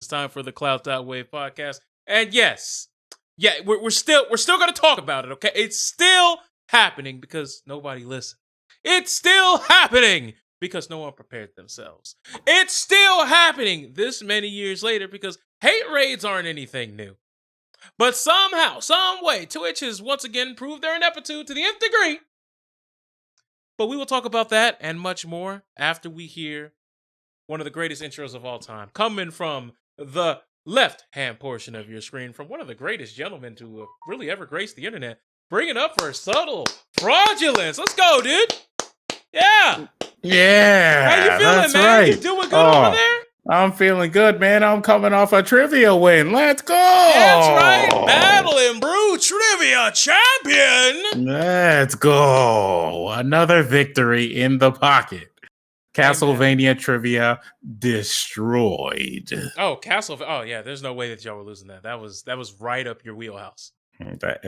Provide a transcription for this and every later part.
It's time for the Clout.WAV podcast. And yes, we're still going to talk about it, okay? It's still happening because nobody listened. It's still happening because no one prepared themselves. It's still happening this many years later because hate raids aren't anything new. But somehow, some way, Twitch has once again proved their ineptitude to the nth degree. But we will talk about that and much more after we hear one of the greatest intros of all time, coming from the left-hand portion of your screen, from one of the greatest gentlemen to really ever grace the internet. Bring it up for subtle fraudulence. Let's go, dude. Yeah. Yeah. How you feeling, man? Right. You doing good over there? I'm feeling good, man. I'm coming off a trivia win. Let's go. That's right. Battle and Brew Trivia Champion. Let's go. Another victory in the pocket. Castlevania trivia destroyed. Oh, Oh, yeah. There's no way that y'all were losing that. That was right up your wheelhouse. Not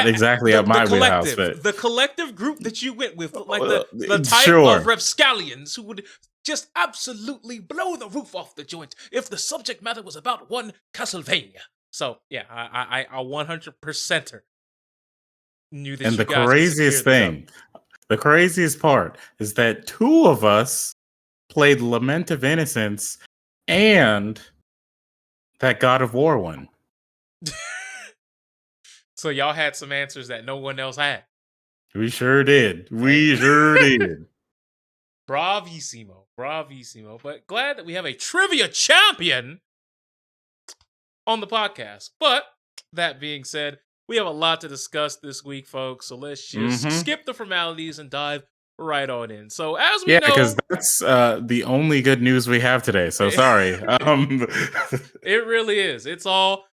exactly up my wheelhouse, but the collective group that you went with, like the type of rapscallions who would just absolutely blow the roof off the joint if the subject matter was about one Castlevania. So yeah, I 100%er knew that. And you the guys craziest thing, the craziest part is that two of us played Lament of Innocence and that God of War one. So y'all had some answers that no one else had. We sure did. We sure did. Bravissimo. But glad that we have a trivia champion on the podcast. But that being said, we have a lot to discuss this week, folks. So let's just skip the formalities and dive right on in. So as we know, because that's the only good news we have today. So sorry. It really is. It's all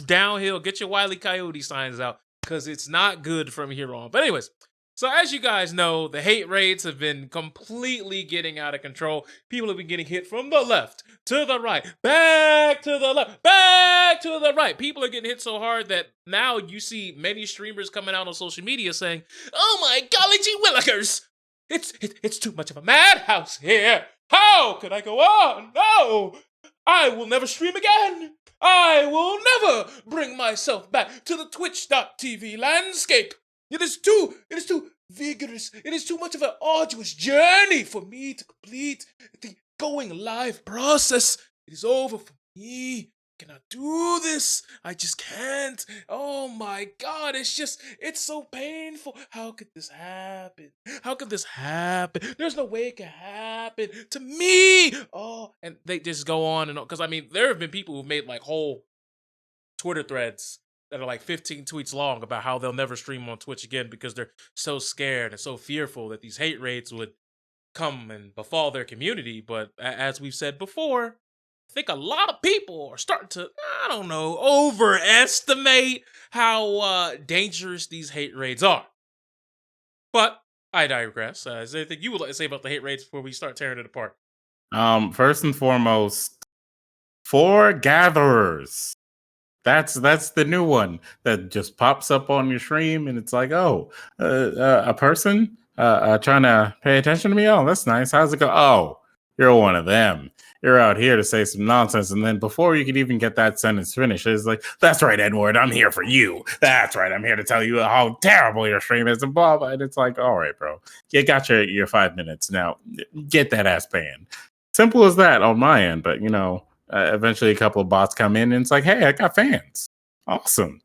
downhill. Get your Wile E. Coyote signs out because it's not good from here on. But anyways, so as you guys know, the hate raids have been completely getting out of control. People have been getting hit from the left to the right, back to the left, back to the right. People are getting hit so hard that now you see many streamers coming out on social media saying, "Oh my golly gee willikers, it's too much of a madhouse here. How could I go on? No, I will never stream again. I will never bring myself back to the Twitch.tv landscape. It is too vigorous. It is too much of an arduous journey for me to complete the going live process. It is over for me. I cannot do this. I just can't. Oh my God, it's so painful. How could this happen? How could this happen? There's no way it can happen to me. Oh, and they just go on and on. Because, I mean, there have been people who've made like whole Twitter threads that are like 15 tweets long about how they'll never stream on Twitch again because they're so scared and so fearful that these hate raids would come and befall their community. But as we've said before, I think a lot of people are starting to, overestimate how dangerous these hate raids are. But I digress. Is there anything you would like to say about the hate raids before we start tearing it apart? First and foremost, for gatherers. That's the new one that just pops up on your stream, and it's like, a person trying to pay attention to me. Oh, that's nice. How's it go? Oh, you're one of them. You're out here to say some nonsense, and then before you could even get that sentence finished, it's like, that's right, Edward, I'm here for you. That's right, I'm here to tell you how terrible your stream is, and blah, blah. And it's like, all right, bro, you got your 5 minutes now. Get that ass banned. Simple as that on my end, but eventually a couple of bots come in and it's like, hey, I got fans. Awesome.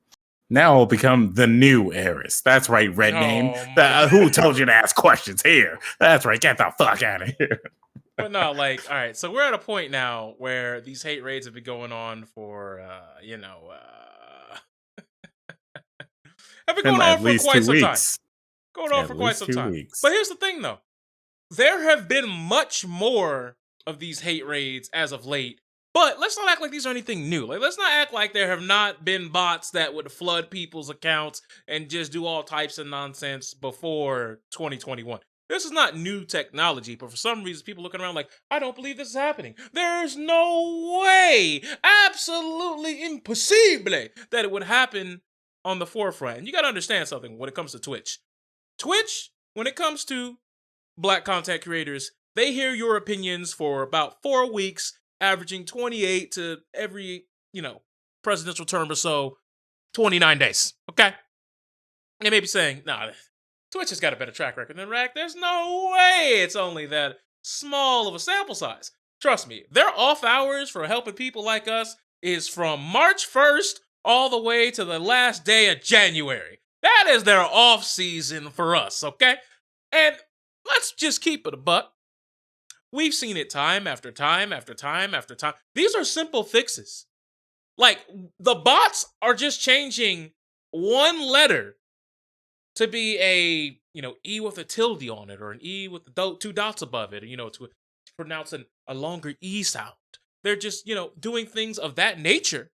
Now I'll become the new heiress. That's right, red name. Who told you to ask questions here? That's right, get the fuck out of here. But no, all right, so we're at a point now where these hate raids have been going on for, have been going on for quite some time. Going on for quite some time. But here's the thing, though. There have been much more of these hate raids as of late. But let's not act like these are anything new. Let's not act like there have not been bots that would flood people's accounts and just do all types of nonsense before 2021. This is not new technology, but for some reason, people looking around like, I don't believe this is happening. There's no way, absolutely impossible, that it would happen on the forefront. And you got to understand something when it comes to Twitch. Twitch, when it comes to Black content creators, They hear your opinions for about 4 weeks, averaging 28 to every, presidential term or so, 29 days. Okay? They may be saying, nah, Twitch has got a better track record than Rack. There's no way it's only that small of a sample size. Trust me, their off hours for helping people like us is from March 1st all the way to the last day of January. That is their off season for us, okay? And let's just keep it a buck. We've seen it time after time after time after time. These are simple fixes. Like, the bots are just changing one letter to be a, E with a tilde on it, or an E with the 2 dots above it, to pronounce a longer E sound. They're just, doing things of that nature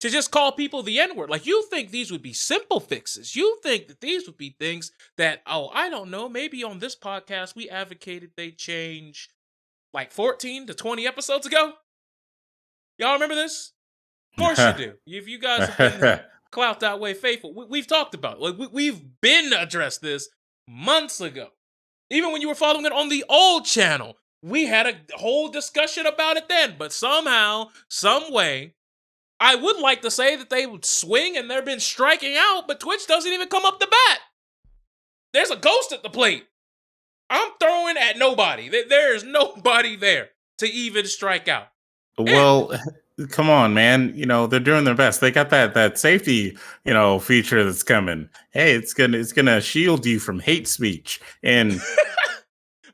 to just call people the N-word. Like, you think these would be simple fixes. You think that these would be things that, I don't know, maybe on this podcast we advocated they change like 14 to 20 episodes ago? Y'all remember this? Of course you do. If you guys have been Clout.WAV faithful, we've talked about it. Like, we've been addressed this months ago. Even when you were following it on the old channel, we had a whole discussion about it then. But somehow, some way, I would like to say that they would swing and they've been striking out, but Twitch doesn't even come up to bat. There's a ghost at the plate. I'm throwing at nobody. There is nobody there to even strike out. Well, come on, man. They're doing their best. They got that safety, feature that's coming. Hey, it's gonna shield you from hate speech in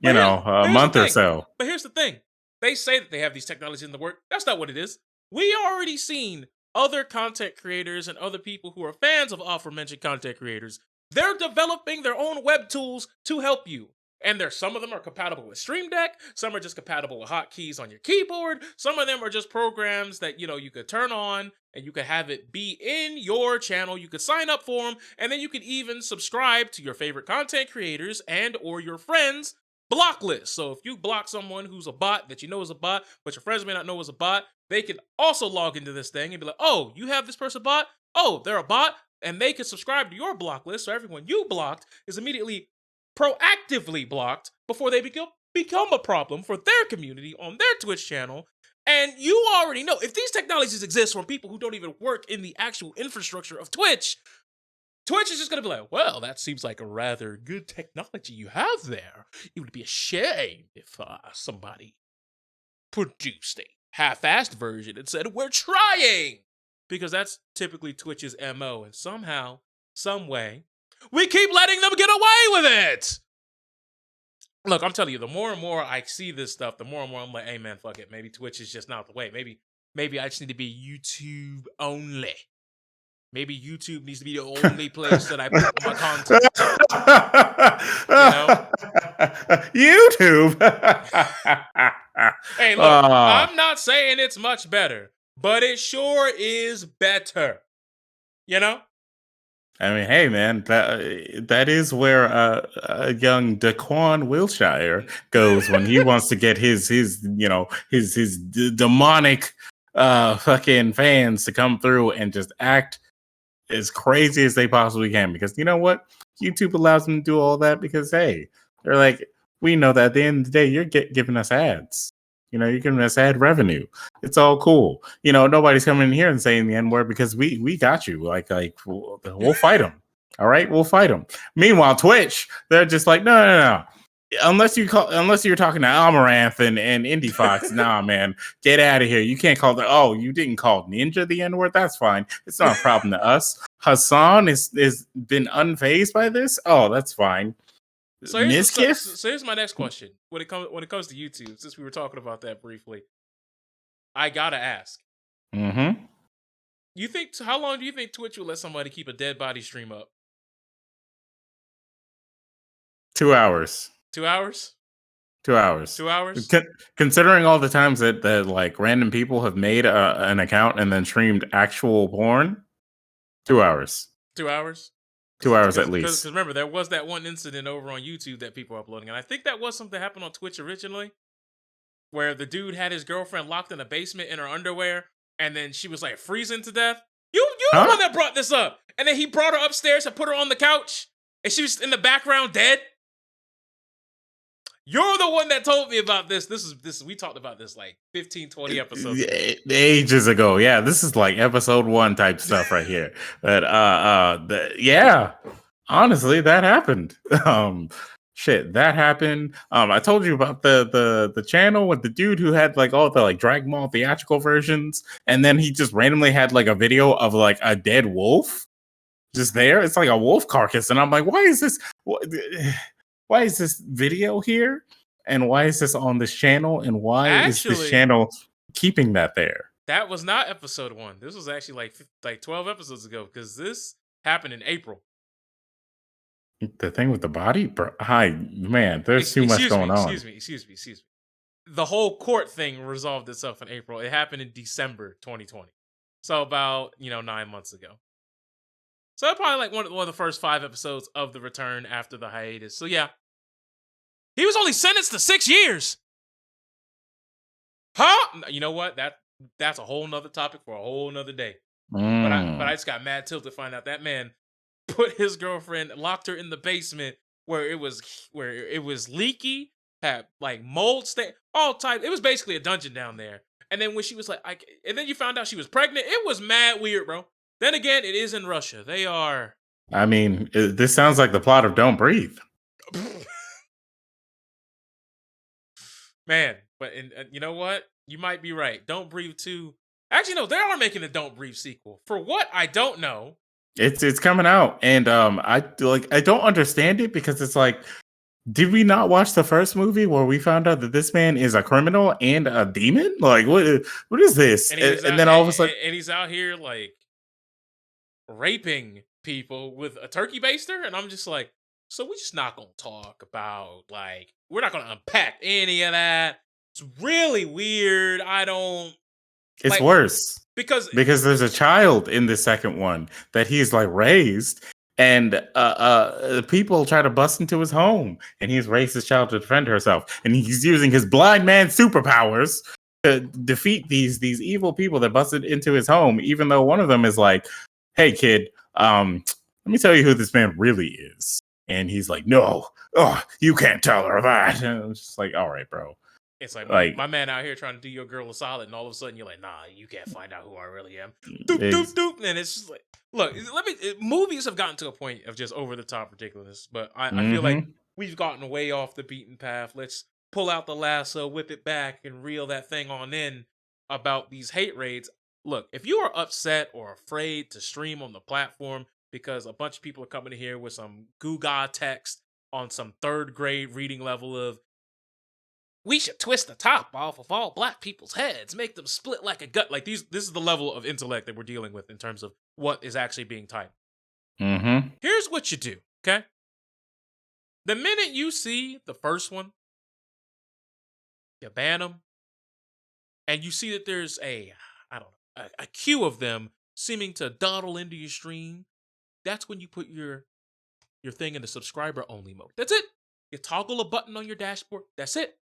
a month or so. But here's the thing. They say that they have these technologies in the work. That's not what it is. We already seen other content creators and other people who are fans of aforementioned content creators. They're developing their own web tools to help you. And some of them are compatible with Stream Deck. Some are just compatible with hotkeys on your keyboard. Some of them are just programs that, you could turn on and you could have it be in your channel. You could sign up for them. And then you could even subscribe to your favorite content creators and or your friends' block list. So if you block someone who's a bot that you know is a bot, but your friends may not know is a bot, they can also log into this thing and be like, oh, you have this person bot? Oh, they're a bot? And they can subscribe to your block list. So everyone you blocked is immediately proactively blocked before they become a problem for their community on their Twitch channel. And you already know, if these technologies exist from people who don't even work in the actual infrastructure of Twitch is just going to be like, well, that seems like a rather good technology you have there. It would be a shame if somebody produced a half-assed version and said, we're trying. Because that's typically Twitch's MO. And somehow, some way, we keep letting them get away with it. Look, I'm telling you, the more and more I see this stuff, the more and more I'm like, hey, man, fuck it. Maybe Twitch is just not the way. Maybe I just need to be YouTube only. Maybe YouTube needs to be the only place that I put my content. YouTube. Hey, look, I'm not saying it's much better, but it sure is better. I mean, hey, man, that is where a young Daquan Wilshire goes when he wants to get his demonic fucking fans to come through and just act as crazy as they possibly can. Because you know what? YouTube allows them to do all that because, hey, they're like, we know that at the end of the day, you're giving us ads. You're giving us ad revenue. It's all cool. Nobody's coming in here and saying the N-word because we got you. Like we'll fight them. All right, we'll fight them. Meanwhile, Twitch, they're just like, no. Unless you're talking to Amaranth and Indie Fox, nah, man, get out of here. You can't call you didn't call Ninja the N-word. That's fine. It's not a problem to us. Hassan is been unfazed by this. Oh, that's fine. So here's my next question. When it comes to YouTube, since we were talking about that briefly, I gotta ask. Mm-hmm. How long do you think Twitch will let somebody keep a dead body stream up? 2 hours. 2 hours? 2 hours. 2 hours? Considering all the times that like random people have made an account and then streamed actual porn, 2 hours. 2 hours? 2 hours at least. Because remember, there was that one incident over on YouTube that people were uploading, and I think that was something that happened on Twitch originally, where the dude had his girlfriend locked in a basement in her underwear, and then she was like freezing to death. You the one that brought this up, and then he brought her upstairs and put her on the couch, and she was in the background dead. You're the one that told me about this. This we talked about this like 15, 20 episodes ago. Ages ago. Yeah, this is like episode 1 type stuff right here. But yeah, honestly, that happened. Shit, that happened. I told you about the channel with the dude who had like all the like Dragon Ball theatrical versions, and then he just randomly had like a video of like a dead wolf just there. It's like a wolf carcass, and I'm like, why is this? Why is this video here? And why is this on this channel? And why is this Actually, channel keeping that there? that was not episode 1. This was actually like 12 episodes ago because this happened in April. The thing with the body? Hi, man, there's too much going on. Excuse me. The whole court thing resolved itself in April. It happened in December 2020. So about, 9 months ago. So probably like one of the first 5 episodes of the return after the hiatus. So yeah. He was only sentenced to 6 years. Huh? You know what? That's a whole nother topic for a whole nother day. But I just got mad tilted to find out that man put his girlfriend, locked her in the basement where it was leaky, had like mold stain, all types. It was basically a dungeon down there. And then when she was like, and then you found out she was pregnant, it was mad weird, bro. Then again, it is in Russia. They are. I mean, this sounds like the plot of Don't Breathe. Man, but you know what? You might be right. Don't Breathe 2. Actually, no, they are making a Don't Breathe sequel. For what? I don't know. It's coming out, and I don't understand it because it's like, did we not watch the first movie where we found out that this man is a criminal and a demon? Like, what is this? And then all of a sudden, and he's out here like raping people with a turkey baster, and I'm just like, so we're just not gonna talk about like we're not gonna unpack any of that. It's really weird. It's like, worse because there's a child in the second one that he's like raised, and people try to bust into his home, and he's raised his child to defend herself, and he's using his blind man superpowers to defeat these evil people that busted into his home, even though one of them is like, hey kid, let me tell you who this man really is. And he's like, no, you can't tell her that. And I'm just like, all right, bro. It's like my man out here trying to do your girl a solid, and all of a sudden you're like, nah, you can't find out who I really am. Doop, doop, doop. And it's just like, look, movies have gotten to a point of just over the top ridiculousness, but I feel like we've gotten way off the beaten path. Let's pull out the lasso, whip it back, and reel that thing on in about these hate raids. Look, if you are upset or afraid to stream on the platform because a bunch of people are coming in here with some Googa text on some 3rd grade reading level of, we should twist the top off of all black people's heads, make them split like a gut. Like this is the level of intellect that we're dealing with in terms of what is actually being typed. Here's what you do, okay? The minute you see the first one, you ban them, and you see that there's a queue of them seeming to dawdle into your stream, that's when you put your thing in the subscriber only mode. That's it. You toggle a button on your dashboard. That's it.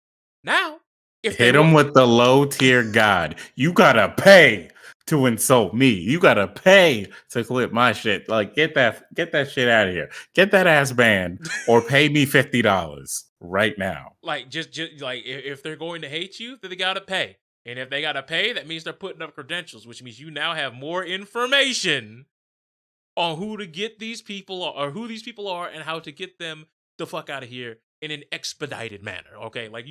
Now, hit him with the low tier god. You gotta pay to insult me. You gotta pay to clip my shit. Like, get that shit out of here. Get that ass banned, or pay me $50 right now. Like, just like if they're going to hate you, then they gotta pay. And if they gotta pay, that means they're putting up credentials, which means you now have more information on who to get these people or who these people are and how to get them the fuck out of here in an expedited manner. Okay, like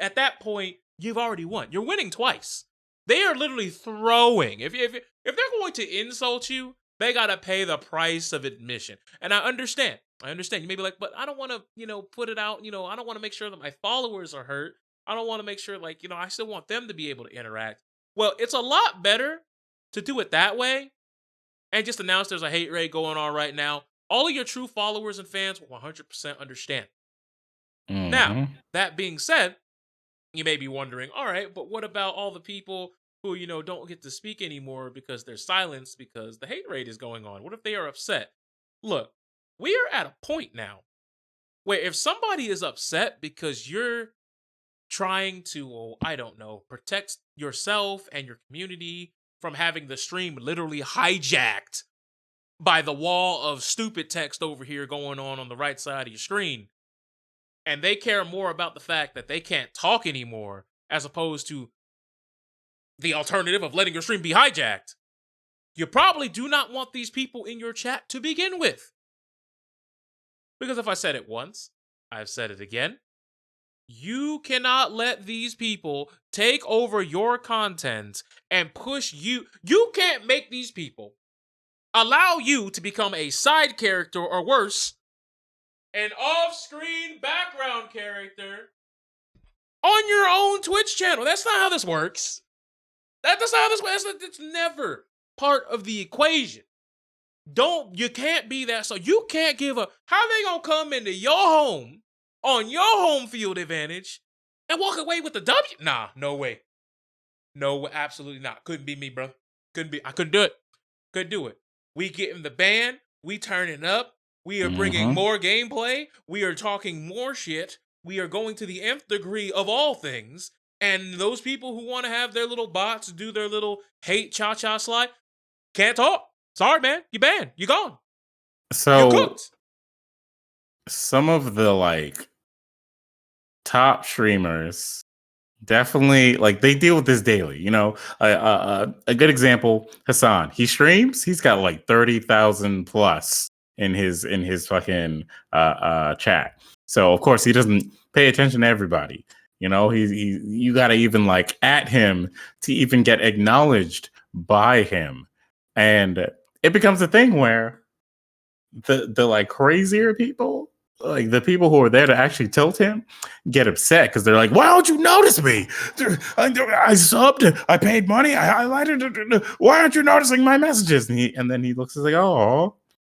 at that point you've already won. You're winning twice. They are literally throwing. If they're going to insult you, they gotta pay the price of admission. And I understand. You may be like, but I don't want to, put it out. I don't want to make sure that my followers are hurt. I don't want to make sure, like, I still want them to be able to interact. Well, it's a lot better to do it that way and just announce there's a hate raid going on right now. All of your true followers and fans will 100% understand. Now, that being said, you may be wondering, all right, but what about all the people who, don't get to speak anymore because they're silenced because the hate raid is going on? What if they are upset? Look, we are at a point now where if somebody is upset because you're trying to, protect yourself and your community from having the stream literally hijacked by the wall of stupid text over here going on the right side of your screen, and they care more about the fact that they can't talk anymore as opposed to the alternative of letting your stream be hijacked, you probably do not want these people in your chat to begin with. Because if I said it once, I've said it again. You cannot let these people take over your content and push you. You can't make these people allow you to become a side character or worse, an off-screen background character on your own Twitch channel. That's not how this works. That's not how this works. It's never part of the equation. You can't be that. So you can't give a, how they gonna come into your home on your home field advantage and walk away with the W? Nah, no way. No, absolutely not. Couldn't be me, bro. I couldn't do it. Couldn't do it. We getting the ban. We turning up. We are bringing more gameplay. We are talking more shit. We are going to the nth degree of all things. And those people who want to have their little bots do their little hate cha-cha slide can't talk. Sorry, man. You banned. You gone. So you're cooked. Some of the like top streamers definitely like they deal with this daily. You know, a good example, Hassan. He streams. He's got like 30,000 plus in his fucking chat. So of course he doesn't pay attention to everybody. You know, you gotta even like at him to even get acknowledged by him, and it becomes a thing where the like crazier people, like the people who are there to actually tilt him, get upset because they're like, "Why don't you notice me? I subbed, I paid money, I highlighted. Why aren't you noticing my messages?" And then he looks and like, "Oh,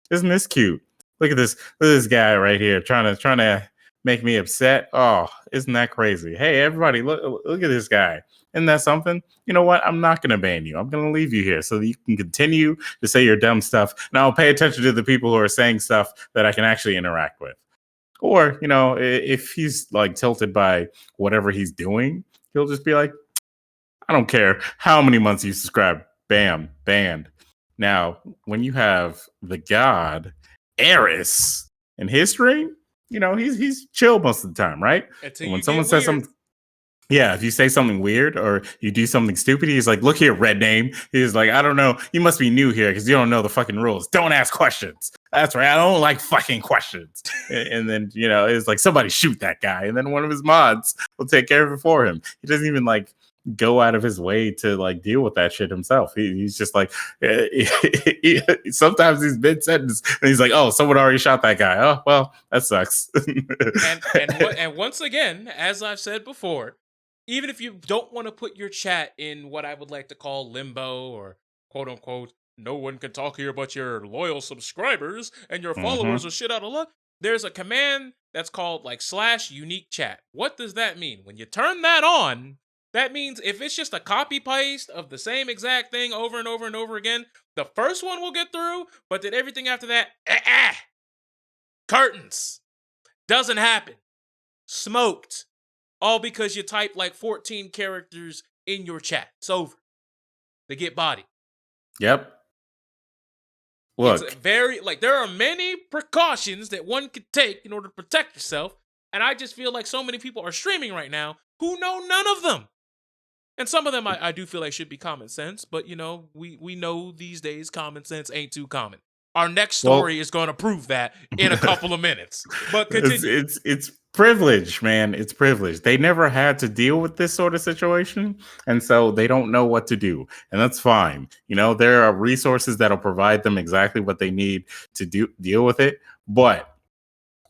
isn't this cute? Look at this guy right here trying to make me upset. Oh, isn't that crazy? Hey, everybody, look at this guy. Isn't that something? You know what? I'm not going to ban you. I'm going to leave you here so that you can continue to say your dumb stuff. And I'll pay attention to the people who are saying stuff that I can actually interact with." Or, you know, if he's like tilted by whatever he's doing, he'll just be like, "I don't care how many months you subscribe. Bam, banned." Now, when you have the god Eris in his stream, you know, he's chill most of the time, right? Until When someone says something, yeah, if you say something weird or you do something stupid, he's like, "Look here, red name." He's like, "I don't know. You must be new here because you don't know the fucking rules. Don't ask questions." That's right. I don't like fucking questions. And then, you know, it's like, somebody shoot that guy. And then one of his mods will take care of it for him. He doesn't even like go out of his way to like deal with that shit himself. He's just like, sometimes he's mid sentence and he's like, "Oh, someone already shot that guy. Oh, well, that sucks." and once again, as I've said before, even if you don't want to put your chat in what I would like to call limbo or quote unquote, no one can talk here but your loyal subscribers and your followers are shit out of luck, there's a command that's called like /unique chat. What does that mean? When you turn that on, that means if it's just a copy paste of the same exact thing over and over and over again, the first one will get through, but then everything after that, curtains. Doesn't happen. Smoked. All because you typed like 14 characters in your chat. It's over. They get bodied. Yep. Look. It's very, like, there are many precautions that one could take in order to protect yourself. And I just feel like so many people are streaming right now who know none of them. And some of them I do feel like should be common sense. But, you know, we know these days common sense ain't too common. Our next story is going to prove that in a couple of minutes. But continue. It's privilege, man. It's privilege. They never had to deal with this sort of situation, and so they don't know what to do, and that's fine. You know, there are resources that'll provide them exactly what they need to deal with it. But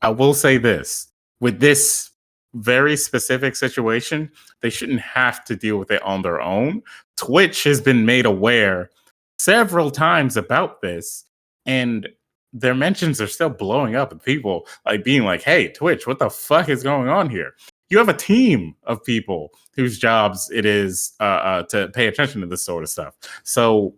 I will say this: with this very specific situation, they shouldn't have to deal with it on their own. Twitch has been made aware several times about this, and their mentions are still blowing up with people like being like, "Hey, Twitch, what the fuck is going on here?" You have a team of people whose jobs it is to pay attention to this sort of stuff. So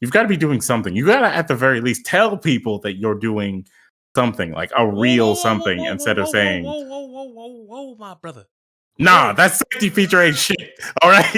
you've got to be doing something. You got to, at the very least, tell people that you're doing something, like a real something, instead of saying, whoa, my brother. "Nah, that safety feature ain't shit." All right.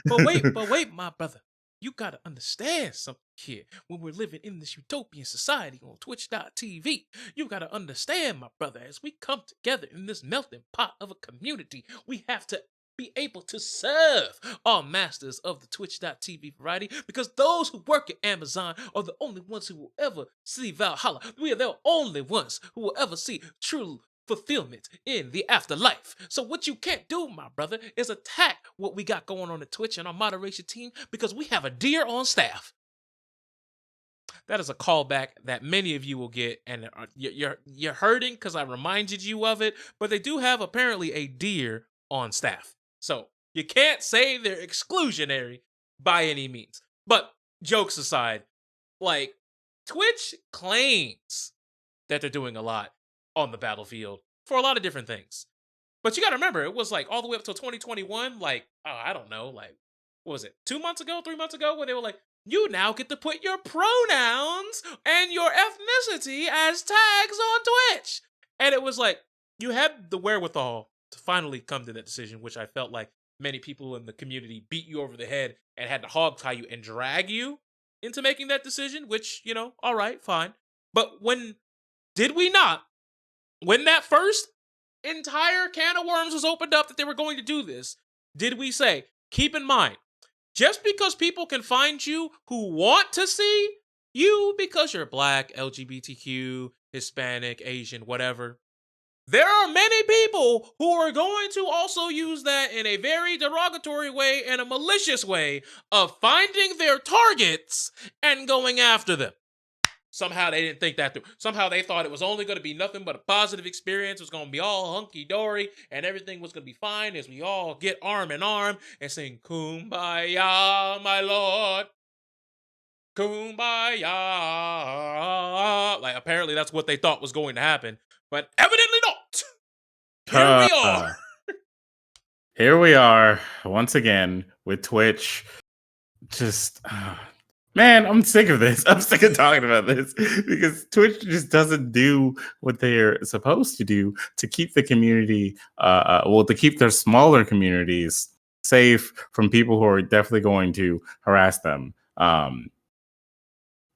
But wait, my brother. You got to understand something. here when we're living in this utopian society on Twitch.tv. You got to understand, my brother, as we come together in this melting pot of a community, we have to be able to serve our masters of the Twitch.tv variety, because those who work at Amazon are the only ones who will ever see Valhalla. We are the only ones who will ever see true fulfillment in the afterlife. So what you can't do, my brother, is attack what we got going on at Twitch and our moderation team, because we have a deer on staff. That is a callback that many of you will get, and you're hurting because I reminded you of it, but they do have apparently a deer on staff. So you can't say they're exclusionary by any means. But jokes aside, like, Twitch claims that they're doing a lot on the battlefield for a lot of different things. But you got to remember, it was like all the way up till 2021, like, I don't know, like, what was it, 2 months ago, 3 months ago, when they were like, you now get to put your pronouns and your ethnicity as tags on Twitch. And it was like, you had the wherewithal to finally come to that decision, which I felt like many people in the community beat you over the head and had to hog tie you and drag you into making that decision, which, you know, all right, fine. But when did we not, when that first entire can of worms was opened up that they were going to do this, did we say, keep in mind, just because people can find you who want to see you because you're black, LGBTQ, Hispanic, Asian, whatever, there are many people who are going to also use that in a very derogatory way and a malicious way of finding their targets and going after them. Somehow they didn't think that through. Somehow they thought it was only going to be nothing but a positive experience. It was going to be all hunky-dory and everything was going to be fine as we all get arm in arm and sing Kumbaya, my lord. Kumbaya. Like, apparently that's what they thought was going to happen, but evidently not. Here we are. Here we are once again with Twitch. Just, man, I'm sick of this. I'm sick of talking about this because Twitch just doesn't do what they're supposed to do to keep the community, to keep their smaller communities safe from people who are definitely going to harass them.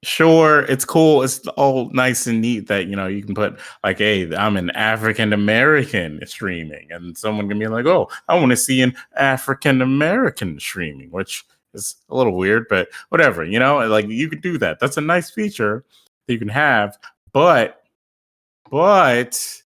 Sure, it's cool. It's all nice and neat that, you know, you can put like, hey, I'm an African American streaming, and someone can be like, oh, I want to see an African American streaming, which is a little weird, but whatever, you know, like you could do that. That's a nice feature that you can have, but much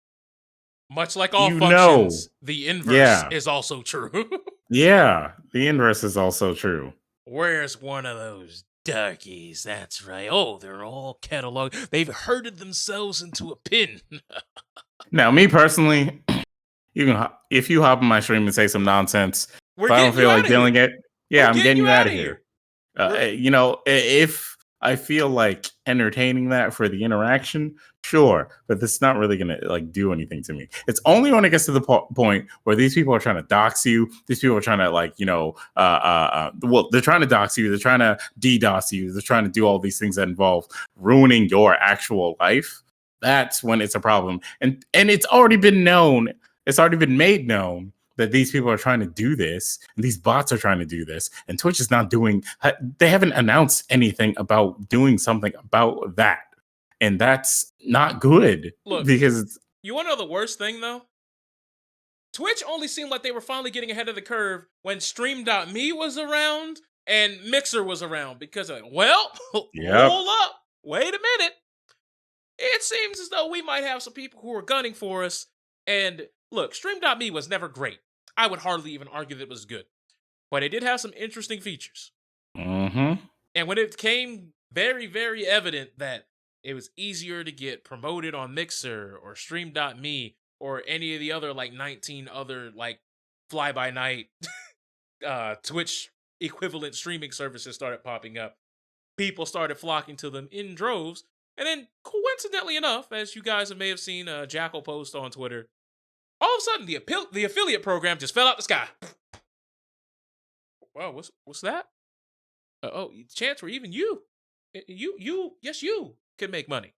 like all you functions, know, the inverse is also true. Yeah, the inverse is also true. Where's one of those darkies? That's right. Oh, they're all cataloged. They've herded themselves into a pin. Now, me personally, you can if you hop on my stream and say some nonsense, We're if I don't getting feel you like outta dealing here. it, yeah, We're I'm getting you out of here. We're- You know, if I feel like entertaining that for the interaction, sure, but this is not really gonna like do anything to me. It's only when it gets to the point where these people are trying to dox you. These people are trying to, like, you know, well, they're trying to dox you. They're trying to DDoS you. They're trying to do all these things that involve ruining your actual life. That's when it's a problem, and it's already been known. It's already been made known that these people are trying to do this, and these bots are trying to do this, and Twitch is not doing. They haven't announced anything about doing something about that, and that's not good. Look, because you want to know the worst thing though? Twitch only seemed like they were finally getting ahead of the curve when Stream.me was around and Mixer was around, because well, hold up, wait a minute. It seems as though we might have some people who are gunning for us. And look, Stream.me was never great. I would hardly even argue that it was good. But it did have some interesting features. Mm-hmm. And when it became very, very evident that it was easier to get promoted on Mixer or Stream.me or any of the other like 19 other like fly-by-night Twitch equivalent streaming services started popping up, people started flocking to them in droves. And then, coincidentally enough, as you guys may have seen Jackal post on Twitter, all of a sudden the affiliate program just fell out the sky. Wow, what's that? Chance where even you can make money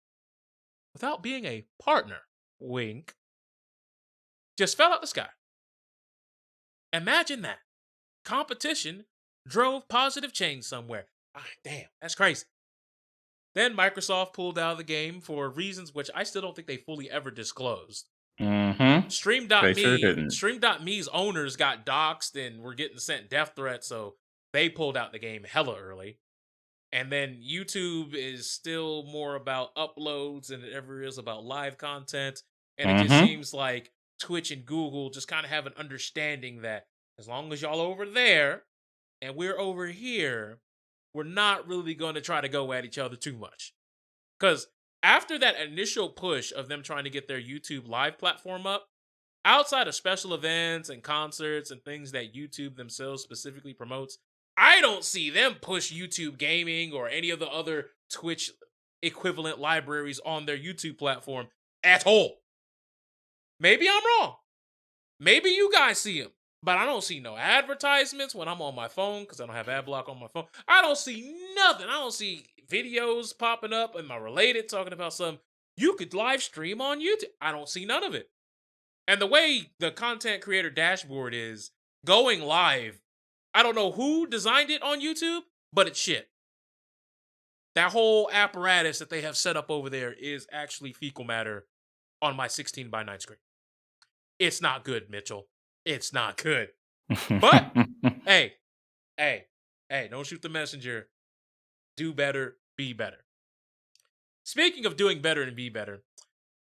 without being a partner. Wink. Just fell out the sky. Imagine that. Competition drove positive change somewhere. Ah, damn, that's crazy. Then Microsoft pulled out of the game for reasons which I still don't think they fully ever disclosed. Mm-hmm. They sure didn't. Stream.me's owners got doxxed and were getting sent death threats, so they pulled out the game hella early. And then YouTube is still more about uploads than it ever is about live content. And it just Mm-hmm. seems like Twitch and Google just kind of have an understanding that as long as y'all over there and we're over here, we're not really going to try to go at each other too much. Because after that initial push of them trying to get their YouTube live platform up, outside of special events and concerts and things that YouTube themselves specifically promotes, I don't see them push YouTube gaming or any of the other Twitch equivalent libraries on their YouTube platform at all. Maybe I'm wrong. Maybe you guys see them, but I don't see no advertisements when I'm on my phone because I don't have ad block on my phone. I don't see nothing. I don't see videos popping up in my related talking about something you could live stream on YouTube. I don't see none of it. And the way the content creator dashboard is going live, I don't know who designed it on YouTube, but it's shit. That whole apparatus that they have set up over there is actually fecal matter on my 16:9 screen. It's not good, Mitchell. It's not good. But hey, don't shoot the messenger. Do better, be better. Speaking of doing better and be better,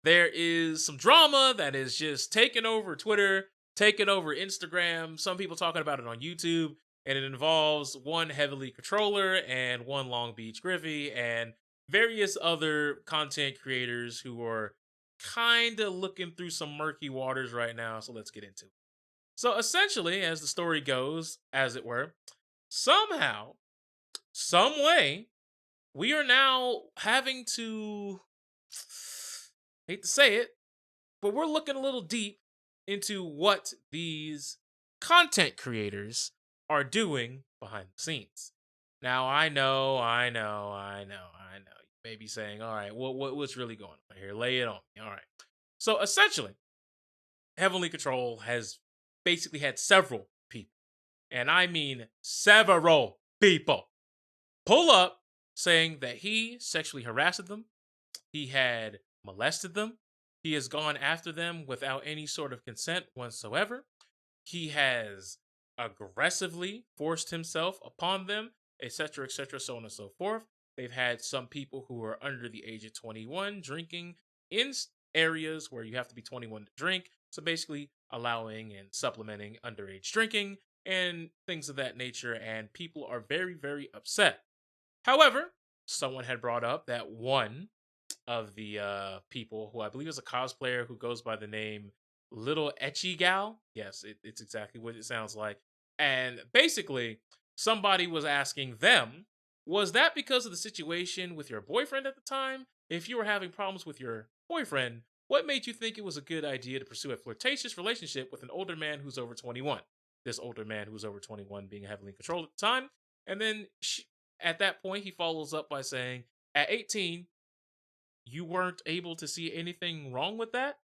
there is some drama that is just taking over Twitter, taking over Instagram. Some people talking about it on YouTube, and it involves one HeavenlyController and one LongBeachGriffy and various other content creators who are kind of looking through some murky waters right now. So let's get into it. So essentially, as the story goes, as it were, somehow, some way, we are now having to, hate to say it, but we're looking a little deep into what these content creators are doing behind the scenes. Now, I know. You may be saying, all right, what's really going on here? Lay it on me. All right. So essentially, Heavenly Control has basically had several people, and I mean several people, pull up saying that he sexually harassed them, he had molested them, he has gone after them without any sort of consent whatsoever, he has aggressively forced himself upon them, etc., etc., so on and so forth. They've had some people who are under the age of 21 drinking in areas where you have to be 21 to drink. So basically allowing and supplementing underage drinking and things of that nature. And people are very, very upset. However, someone had brought up that one of the people who I believe is a cosplayer who goes by the name Little Etchy Gal. Yes, it's exactly what it sounds like. And basically, somebody was asking them, was that because of the situation with your boyfriend at the time? If you were having problems with your boyfriend, what made you think it was a good idea to pursue a flirtatious relationship with an older man who's over 21? This older man who's over 21 being heavily controlled at the time. And then at that point, he follows up by saying, at 18, you weren't able to see anything wrong with that?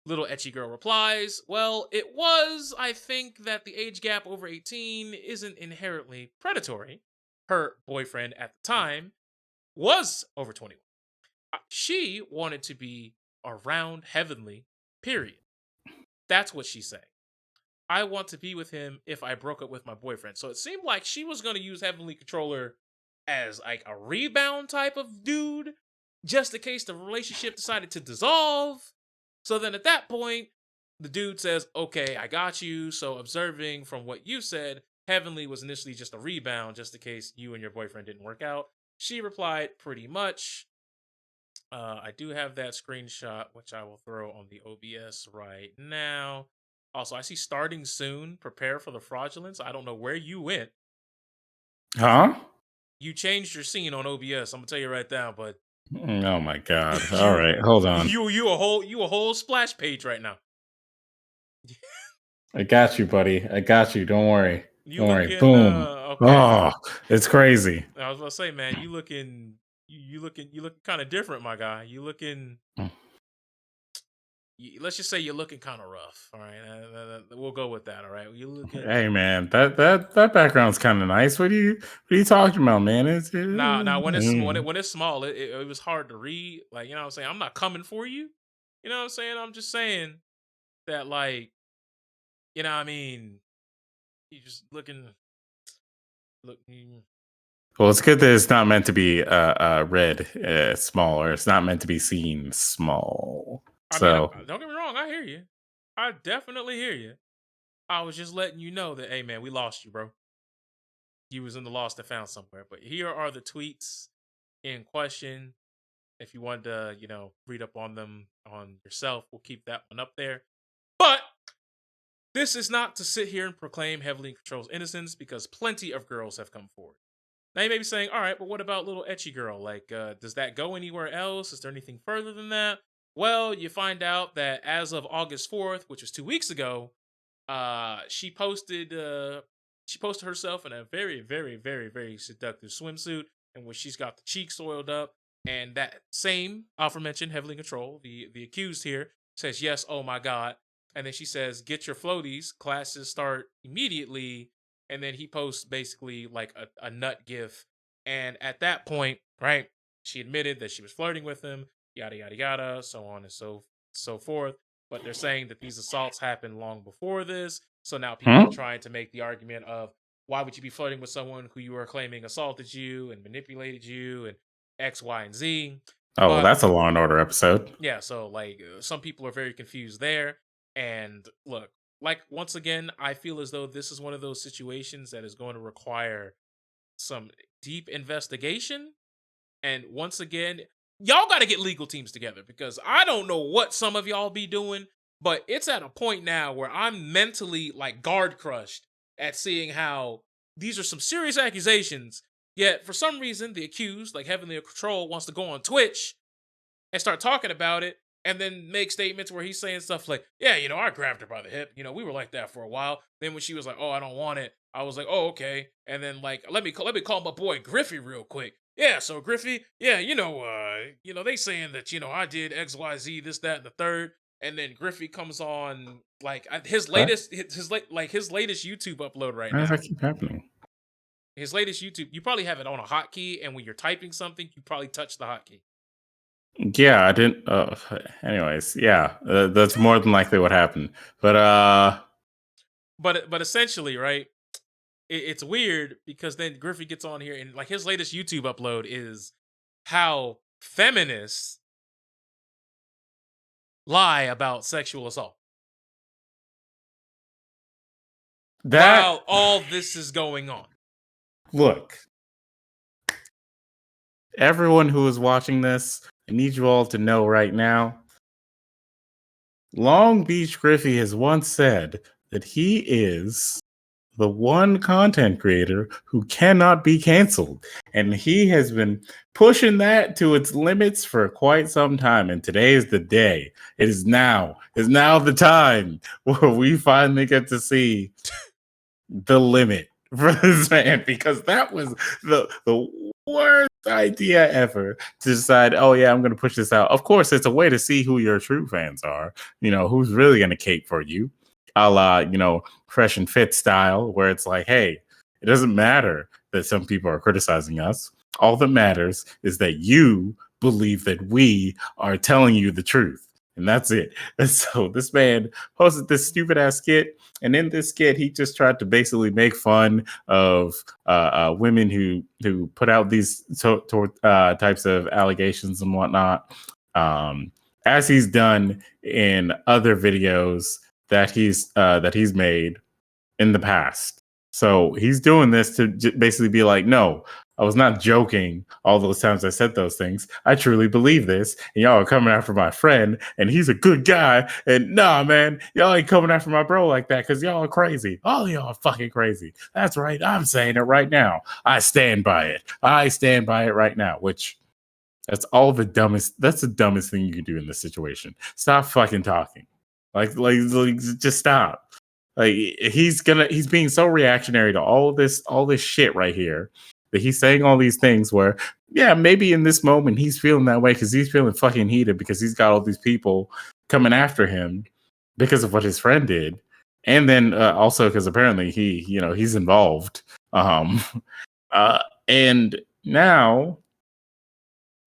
Little Etchy Girl replies, well, it was, I think, that the age gap over 18 isn't inherently predatory. Her boyfriend at the time was over 21. She wanted to be around Heavenly, period. That's what she's saying. I want to be with him if I broke up with my boyfriend. So it seemed like she was going to use Heavenly Controller as like a rebound type of dude, just in case the relationship decided to dissolve. So then at that point, the dude says, okay, I got you. So observing from what you said, Heavenly was initially just a rebound, just in case you and your boyfriend didn't work out. She replied, pretty much. I do have that screenshot, which I will throw on the OBS right now. Also, I see starting soon. Prepare for the fraudulence. I don't know where you went. Huh? You changed your scene on OBS. I'm gonna tell you right now, but Oh my god! All right, hold on. You a whole splash page right now. I got you, buddy. I got you. Don't worry. You Don't worry. looking Boom. okay? Oh, it's crazy. I was gonna say, man, you looking kind of different, my guy. You looking let's just say you're looking kind of rough. All right, we'll go with that. All right, you looking. Hey man, that background's kind of nice. What are you talking about, man? Now when it's small, it was hard to read. Like, you know what I'm saying? I'm not coming for you. You know what I'm saying? I'm just saying that, like, you know what I mean? You just look. Well, it's good that it's not meant to be read small, or it's not meant to be seen small. I mean, So don't get me wrong. I hear you. I definitely hear you. I was just letting you know that, hey man, we lost you, bro. You was in the lost and found somewhere. But here are the tweets in question. If you want to, read up on them on yourself, we'll keep that one up there. But this is not to sit here and proclaim Heavenly Control's innocence, because plenty of girls have come forward. Now you may be saying, all right, but what about little etchy girl? Like, does that go anywhere else? Is there anything further than that? Well, you find out that as of August 4th, which was 2 weeks ago, she posted herself in a very, very, very, very seductive swimsuit, in which she's got the cheeks oiled up. And that same aforementioned Heavenly Control, the accused here, says, yes, oh my God. And then she says, get your floaties, classes start immediately. And then he posts basically like a nut gif. And at that point, right, she admitted that she was flirting with him, yada, yada, yada, so on and so forth. But they're saying that these assaults happened long before this. So now people are trying to make the argument of, why would you be flirting with someone who you are claiming assaulted you and manipulated you and X, Y, and Z? oh, well, But that's a Law and Order episode. yeah, so like some people are very confused there. And look, like, once again, I feel as though this is one of those situations that is going to require some deep investigation. And once again, y'all got to get legal teams together, because I don't know what some of y'all be doing, but it's at a point now where I'm mentally like guard crushed at seeing how these are some serious accusations. Yet for some reason, the accused, like Heavenly Control, wants to go on Twitch and start talking about it, and then make statements where he's saying stuff like, yeah, I grabbed her by the hip. We were like that for a while. Then when she was like, oh, I don't want it, I was like, oh, okay. And then, like, let me call my boy Griffy real quick. Yeah, so Griffy, yeah, they saying that, I did XYZ, this, that, and the third. And then Griffy comes on, like, his latest YouTube upload right Why does now. that keep happening? His latest YouTube, you probably have it on a hotkey, and when you're typing something, you probably touch the hotkey. Yeah, I didn't. Anyways, yeah, that's more than likely what happened. But But essentially, right? It's weird, because then Griffey gets on here, and like his latest YouTube upload is how feminists lie about sexual assault. While all this is going on. Look, everyone who is watching this, I need you all to know right now, LongBeachGriffy has once said that he is the one content creator who cannot be canceled. And he has been pushing that to its limits for quite some time. And today is the day. It is now. It's now the time where we finally get to see the limit for this man, because that was the worst idea ever to decide, oh yeah, I'm going to push this out. Of course, it's a way to see who your true fans are, who's really going to cape for you, a la, Fresh and Fit style, where it's like, hey, it doesn't matter that some people are criticizing us. All that matters is that you believe that we are telling you the truth. And that's it. And so this man posted this stupid ass skit. And in this skit, he just tried to basically make fun of women who put out these types of allegations and whatnot, as he's done in other videos that he's made in the past. So he's doing this to basically be like, no, I was not joking all those times I said those things. I truly believe this. And y'all are coming after my friend, and he's a good guy. And nah, man, y'all ain't coming after my bro like that, because y'all are crazy. All y'all are fucking crazy. That's right. I'm saying it right now. I stand by it. I stand by it right now, which that's the dumbest thing you can do in this situation. Stop fucking talking. Like just stop. Like he's being so reactionary to all this shit right here, that he's saying all these things where, yeah, maybe in this moment he's feeling that way because he's feeling fucking heated, because he's got all these people coming after him because of what his friend did, and then also because apparently he's involved. Um, and now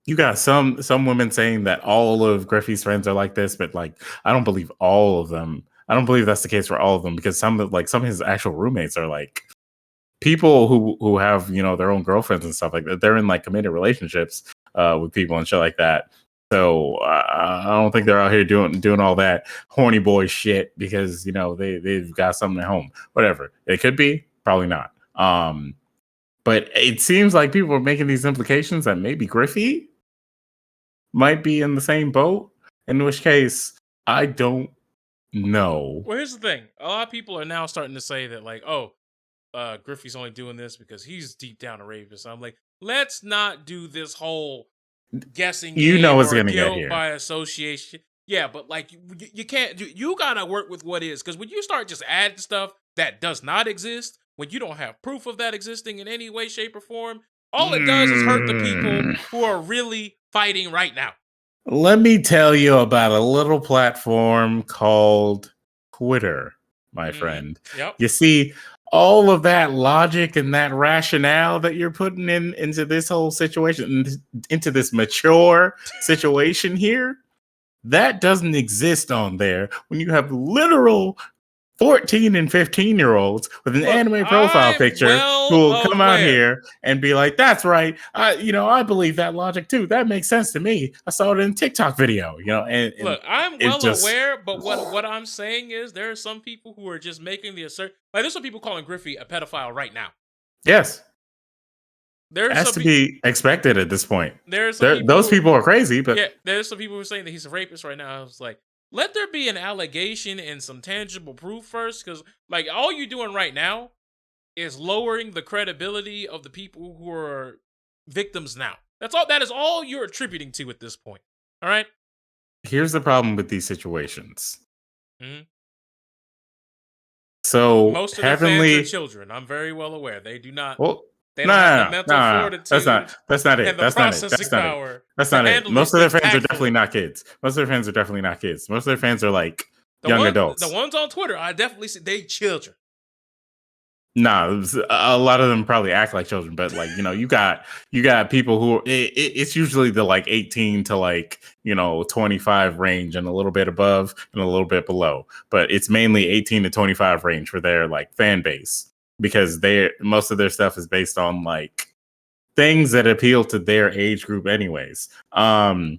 you got some women saying that all of Griffey's friends are like this, but like I don't believe all of them. I don't believe that's the case for all of them, because some of his actual roommates are like people who have their own girlfriends and stuff like that. They're in like committed relationships with people and shit like that. So I don't think they're out here doing all that horny boy shit because they've got something at home. Whatever it could be, probably not. But it seems like people are making these implications that maybe Griffey might be in the same boat. In which case, I don't know. Well, here's the thing: a lot of people are now starting to say that, like, oh, Griffey's only doing this because he's deep down a rapist. I'm like, let's not do this whole guessing game It's or gonna get guilt here. by association. Yeah, but like you can't do. You gotta work with what is, because when you start just adding stuff that does not exist, when you don't have proof of that existing in any way, shape, or form, all it does is hurt the people who are really fighting right now. Let me tell you about a little platform called Twitter, my friend. Yep. You see, all of that logic and that rationale that you're putting into this whole situation, into this mature situation here, that doesn't exist on there when you have literal 14 and 15-year-olds with an anime profile picture who will come out here and be like, that's right. I believe that logic too. That makes sense to me. I saw it in a TikTok video, and look, I'm well aware, but what I'm saying is there are some people who are just making the assert. Like, there's some people calling Griffey a pedophile right now. Yes. There's has to be expected at this point. Those people are crazy, but yeah, there's some people who are saying that he's a rapist right now. I was like, let there be an allegation and some tangible proof first, because like all you're doing right now is lowering the credibility of the people who are victims now. That's all. That is all you're attributing to at this point. All right. Here's the problem with these situations. Mm-hmm. So most of their fans are children. I'm very well aware. They do not. Well, they don't have the mental fortitude. That's not it. That's not it. That's not it. Most of their fans are definitely not kids. Most of their fans are definitely not kids. Most of their fans are like young adults. The ones on Twitter, I definitely see they children. Nah, a lot of them probably act like children, but like you got people who it's usually the like 18 to like 25 range, and a little bit above and a little bit below, but it's mainly 18 to 25 range for their like fan base, because most of their stuff is based on like things that appeal to their age group anyways. The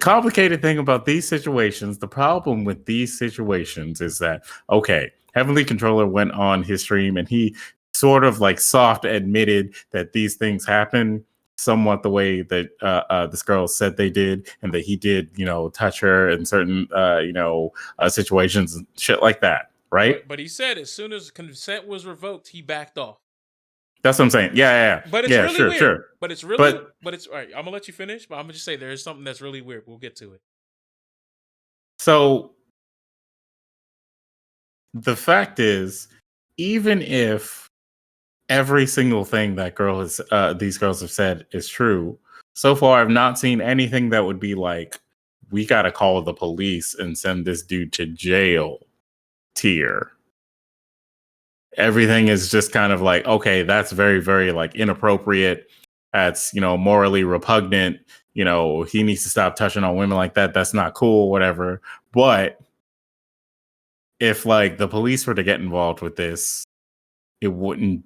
complicated thing about these situations, the problem with these situations is that, okay, HeavenlyController went on his stream and he sort of like soft admitted that these things happen somewhat the way that this girl said they did, and that he did, touch her in certain, situations and shit like that, right? But he said as soon as consent was revoked, he backed off. That's what I'm saying. Yeah. But it's really weird. Sure. But it's really, but it's all right. I'm gonna let you finish, but I'm gonna just say there's something that's really weird. We'll get to it. So the fact is, even if every single thing that these girls have said is true, so far I've not seen anything that would be like, we gotta call the police and send this dude to jail tier. Everything is just kind of like, okay, that's very, very like inappropriate. That's, morally repugnant. He needs to stop touching on women like that. That's not cool, whatever. But if like the police were to get involved with this, it wouldn't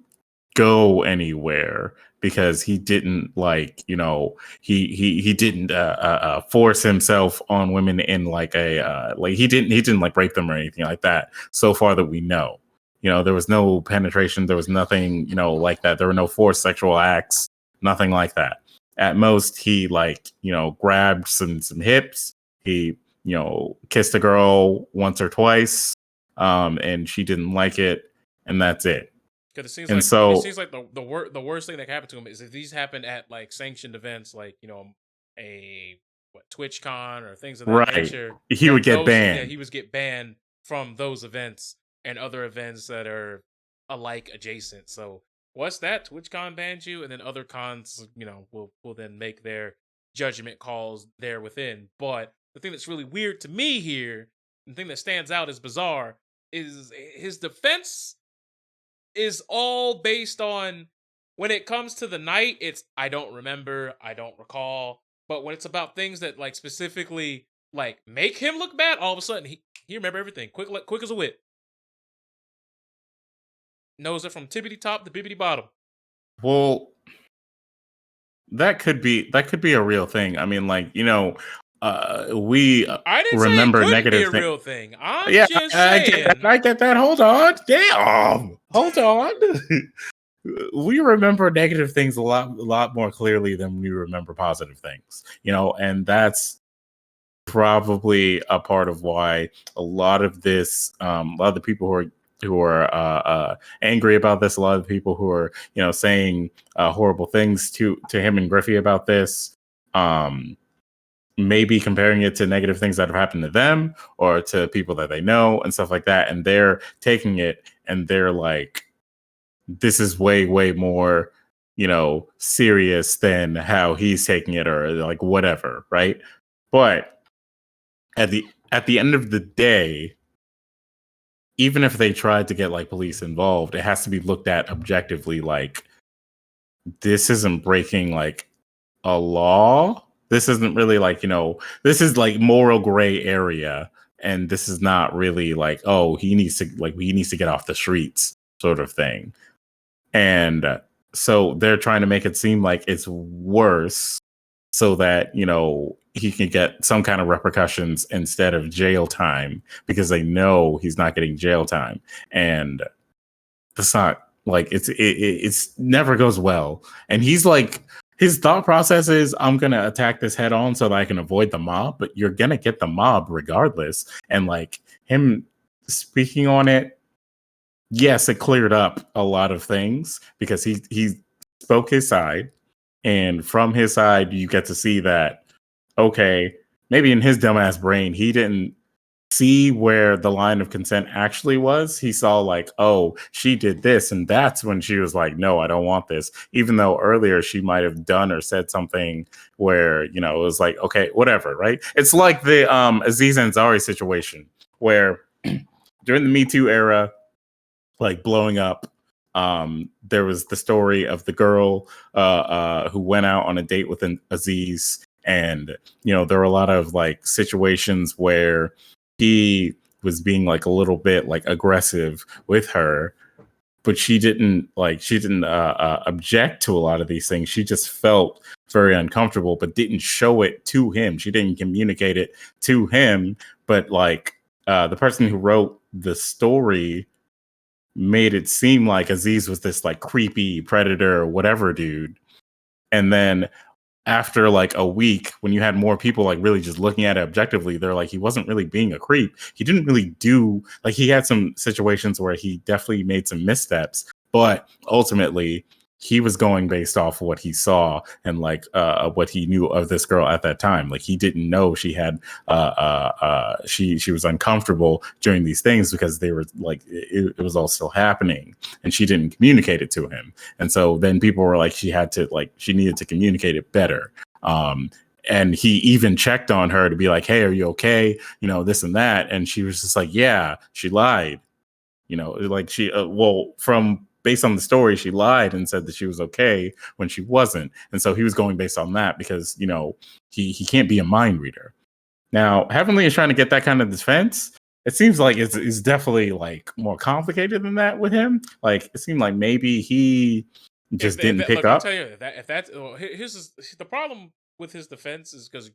go anywhere, because he didn't like, he didn't force himself on women in like a like he didn't like rape them or anything like that, so far that we know. There was no penetration, there was nothing, like that. There were no forced sexual acts, nothing like that. At most, he like, grabbed some hips. He, kissed a girl once or twice, and she didn't like it, and that's it. Because it seems like the worst thing that happened to him is if these happened at like sanctioned events, like a TwitchCon or things of that nature. He would get banned. Yeah, he would get banned from those events and other events that are alike adjacent. So what's that? TwitchCon banned you, and then other cons, will then make their judgment calls there within. But the thing that's really weird to me here, the thing that stands out as bizarre, is his defense is all based on when it comes to the night, it's I don't remember, I don't recall. But when it's about things that like specifically like make him look bad, all of a sudden he remember everything. Quick as a whip. Knows it from tippity top to bibbity bottom. Well, that could be a real thing. I mean, like, we I didn't say it remember couldn't be negative a things. real thing. I'm Yeah, just I get that. saying. I get that. Hold on. Damn. Hold on. We remember negative things a lot more clearly than we remember positive things. And that's probably a part of why a lot of this, a lot of the people who are angry about this, a lot of the people who are saying horrible things to him and Griffey about this, maybe comparing it to negative things that have happened to them or to people that they know and stuff like that, and they're taking it and they're like, this is way more serious than how he's taking it, or like whatever, right? But at the end of the day, even if they tried to get like police involved, it has to be looked at objectively. Like, this isn't breaking like a law. This isn't really like, this is like moral gray area. And this is not really like, oh, he needs to get off the streets sort of thing. And so they're trying to make it seem like it's worse so that, he can get some kind of repercussions instead of jail time, because they know he's not getting jail time. And that's not like, it's never goes well. And he's like, his thought process is, I'm going to attack this head on so that I can avoid the mob, but you're going to get the mob regardless. And like him speaking on it, yes, it cleared up a lot of things because he spoke his side. And from his side, you get to see that, okay, maybe in his dumbass brain, he didn't see where the line of consent actually was. He saw like, oh, she did this, and that's when she was like, no, I don't want this, even though earlier she might have done or said something where it was like, okay, whatever, right? It's like the Aziz Ansari situation where during the Me Too era, like blowing up, there was the story of the girl who went out on a date with an Aziz, and there were a lot of like situations where he was being like a little bit like aggressive with her, but she didn't object to a lot of these things. She just felt very uncomfortable, but didn't show it to him. She didn't communicate it to him, but like the person who wrote the story made it seem like Aziz was this like creepy predator or whatever dude. And then after like a week, when you had more people like really just looking at it objectively, they're like, he wasn't really being a creep. He didn't really do, like, he had some situations where he definitely made some missteps, but ultimately he was going based off what he saw and like what he knew of this girl at that time. Like, he didn't know she had she was uncomfortable during these things because they were like it was all still happening, and she didn't communicate it to him. And so then people were like, she needed to communicate it better. And he even checked on her to be like, hey, are you okay? This and that. And she was just like, yeah, she lied. Like she, from based on the story, she lied and said that she was okay when she wasn't. And so he was going based on that because, he can't be a mind reader. Now, Heavenly is trying to get that kind of defense. It seems like it's definitely like more complicated than that with him. Like, it seemed like maybe he just didn't pick up. I'll tell you here's the problem with his defense is because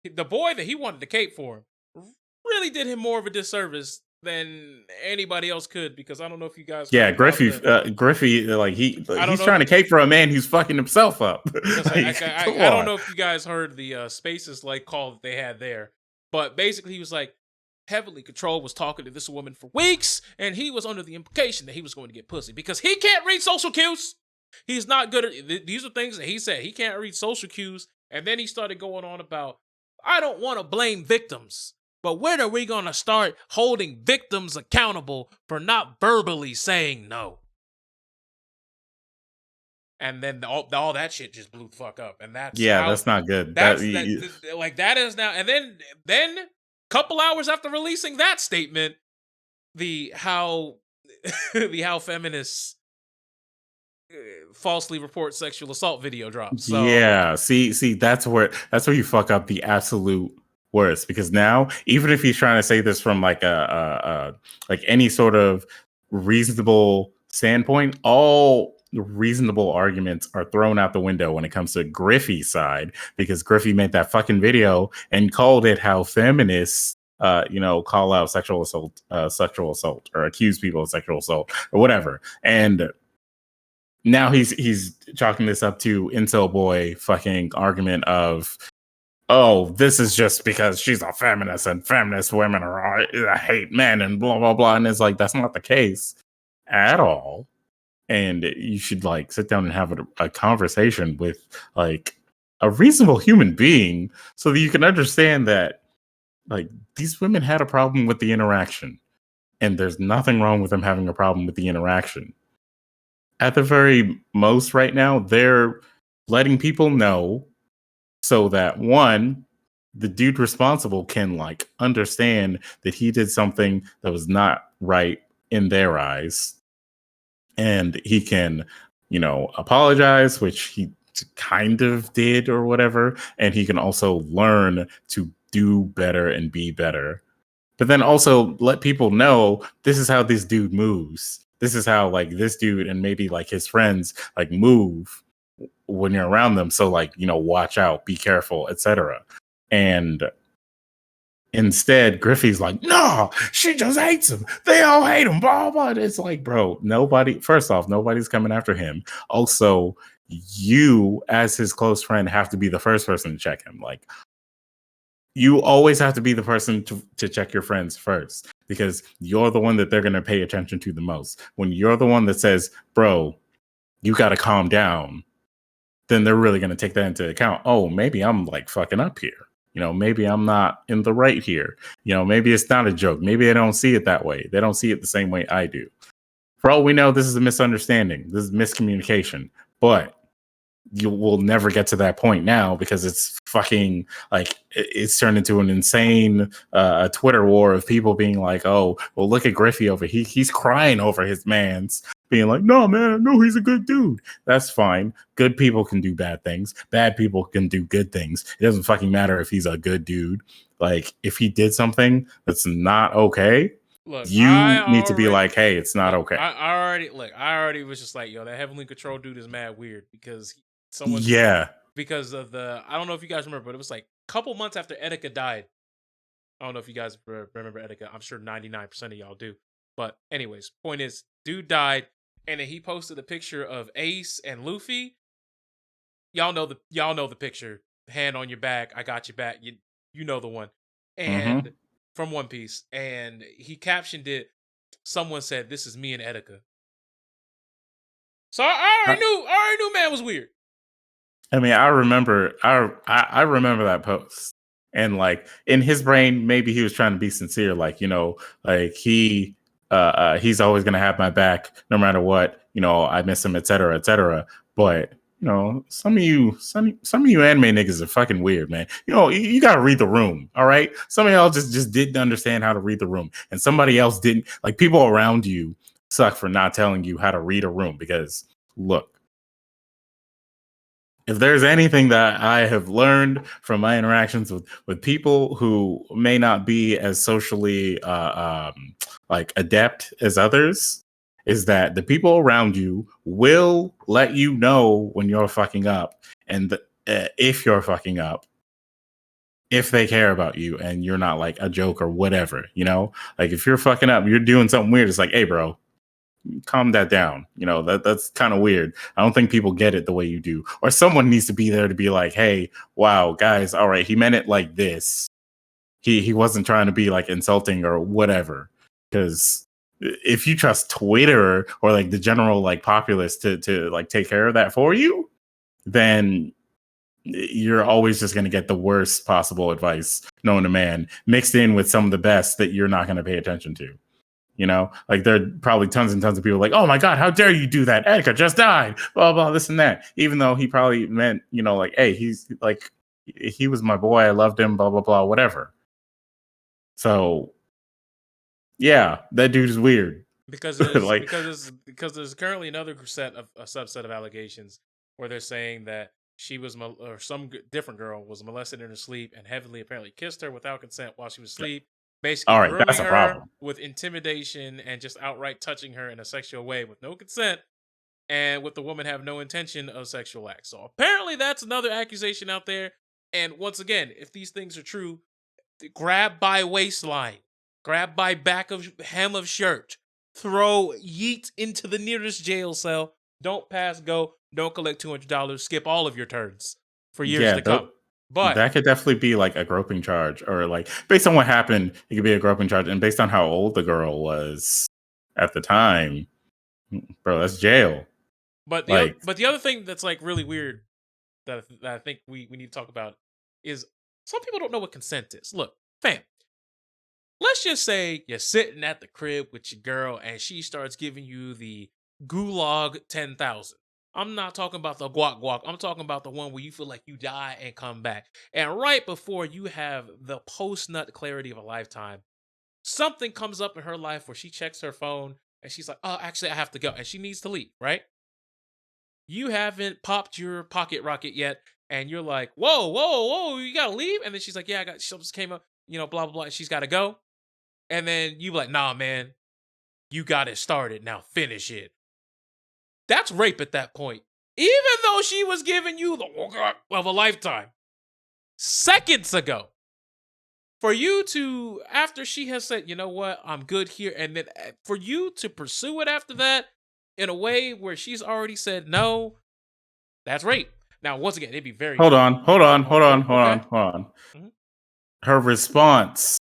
the boy that he wanted to cape for really did him more of a disservice than anybody else could, because I don't know if you guys Griffy like he's trying to cape for a man who's fucking himself up. Like, I don't know if you guys heard the Spaces like call that they had there, but basically he was like, HeavenlyController was talking to this woman for weeks, and he was under the implication that he was going to get pussy because he can't read social cues. He's not good at these are things that he said he can't read social cues. And then he started going on about, I don't want to blame victims, but when are we going to start holding victims accountable for not verbally saying no? and then all that shit just blew the fuck up, and that's Yeah, how that's not good. that's like that is now. And then couple hours after releasing that statement, the how the how feminists falsely report sexual assault video drops. So Yeah, see, that's where you fuck up the absolute worst, because now, even if he's trying to say this from like a like any sort of reasonable standpoint, all reasonable arguments are thrown out the window when it comes to Griffey's side, because Griffey made that fucking video and called it how feminists call out sexual assault or accuse people of sexual assault or whatever. And now he's chalking this up to incel boy fucking argument of, oh, this is just because she's a feminist and feminist women are hate men and blah blah blah. And it's like, that's not the case at all. And you should like sit down and have a conversation with like a reasonable human being so that you can understand that like these women had a problem with the interaction, and there's nothing wrong with them having a problem with the interaction. At the very most right now, they're letting people know so that one, the dude responsible can like understand that he did something that was not right in their eyes, and he can, apologize, which he kind of did or whatever, and he can also learn to do better and be better. But then also let people know this is how this dude moves. This is how like this dude and maybe like his friends like move when you're around them. So like, watch out, be careful, etc. And instead, Griffey's like, no, she just hates him. They all hate him, blah, blah. It's like, bro, first off, nobody's coming after him. Also, you as his close friend have to be the first person to check him. Like, you always have to be the person to check your friends first, because you're the one that they're going to pay attention to the most. When you're the one that says, bro, you got to calm down, then they're really going to take that into account. Oh, maybe I'm like fucking up here. Maybe I'm not in the right here. Maybe it's not a joke. Maybe they don't see it that way. They don't see it the same way I do. For all we know, this is a misunderstanding. This is miscommunication. But you will never get to that point now, because it's fucking like it's turned into an insane Twitter war of people being like, oh, well, look at Griffey over here. He's crying over his man's being like, no, man, no, he's a good dude. That's fine. Good people can do bad things. Bad people can do good things. It doesn't fucking matter if he's a good dude. Like, if he did something that's not okay, look, you need to be like, hey, it's not okay. I already was just like, yo, that Heavenly Control dude is mad weird, because because of I don't know if you guys remember, but it was like a couple months after Etika died. I don't know if you guys remember Etika. I'm sure 99% of y'all do. But anyways, point is, dude died, and then he posted a picture of Ace and Luffy. Y'all know the picture. Hand on your back, I got your back. You know the one. And from One Piece. And he captioned it, someone said, this is me and Etika. So I already knew man was weird. I mean, I remember that post, and like in his brain, maybe he was trying to be sincere, like, like he's always gonna have my back no matter what, I miss him, etc., etc. But some of you anime niggas are fucking weird, man. You gotta read the room, all right? Some of y'all just didn't understand how to read the room, and somebody else didn't. Like, people around you suck for not telling you how to read a room, because look, if there's anything that I have learned from my interactions with people who may not be as socially like adept as others, is that the people around you will let you know when you're fucking up, and if you're fucking up, if they care about you and you're not like a joke or whatever, like if you're fucking up, you're doing something weird, it's like, hey, bro, calm that down. That's kind of weird. I don't think people get it the way you do. Or someone needs to be there to be like, hey, wow, guys, all right, he meant it like this. He wasn't trying to be like insulting or whatever. Because if you trust Twitter or like the general like populace to like take care of that for you, then you're always just going to get the worst possible advice known to man, mixed in with some of the best that you're not going to pay attention to. Like there are probably tons and tons of people like, oh my God, how dare you do that? Edgar just died, blah, blah, this and that. Even though he probably meant, like, hey, he's like, he was my boy. I loved him, blah, blah, blah, whatever. So yeah, that dude is weird. Because Like, because there's currently another subset of allegations where they're saying that she was or some different girl was molested in her sleep, and Heavenly apparently kissed her without consent while she was asleep, basically all right, that's grooming a her problem. with intimidation and just outright touching her in a sexual way with no consent, and with the woman have no intention of sexual acts. So apparently that's another accusation out there. And once again, if these things are true, grab by waistline, grab by back of hem of shirt, throw yeet into the nearest jail cell. Don't pass go. Don't collect $200. Skip all of your turns for years Yeah, to come. But that could definitely be like a groping charge, or like based on what happened, it could be a groping charge, and based on how old the girl was at the time, bro, that's jail. Like, the other thing that's like really weird that I think we need to talk about is some people don't know what consent is. Look, fam, let's just say you're sitting at the crib with your girl and she starts giving you the gulag 10,000. I'm not talking about the guac guac. I'm talking about the one where you feel like you die and come back. And right before you have the post nut clarity of a lifetime, something comes up in her life where she checks her phone and she's like, oh, actually, I have to go. And she needs to leave, right? You haven't popped your pocket rocket yet. And you're like, whoa, whoa, whoa, you gotta leave? And then she's like, yeah, I got, she just came up, blah, blah, blah. And she's gotta go. And then you be like, nah, man, you got it started. Now finish it. That's rape at that point. Even though she was giving you the of a lifetime seconds ago. For you to, after she has said, you know what, I'm good here, and then for you to pursue it after that in a way where she's already said no, that's rape. Now, once again, it'd be very. hold on. Okay. Mhm. Her response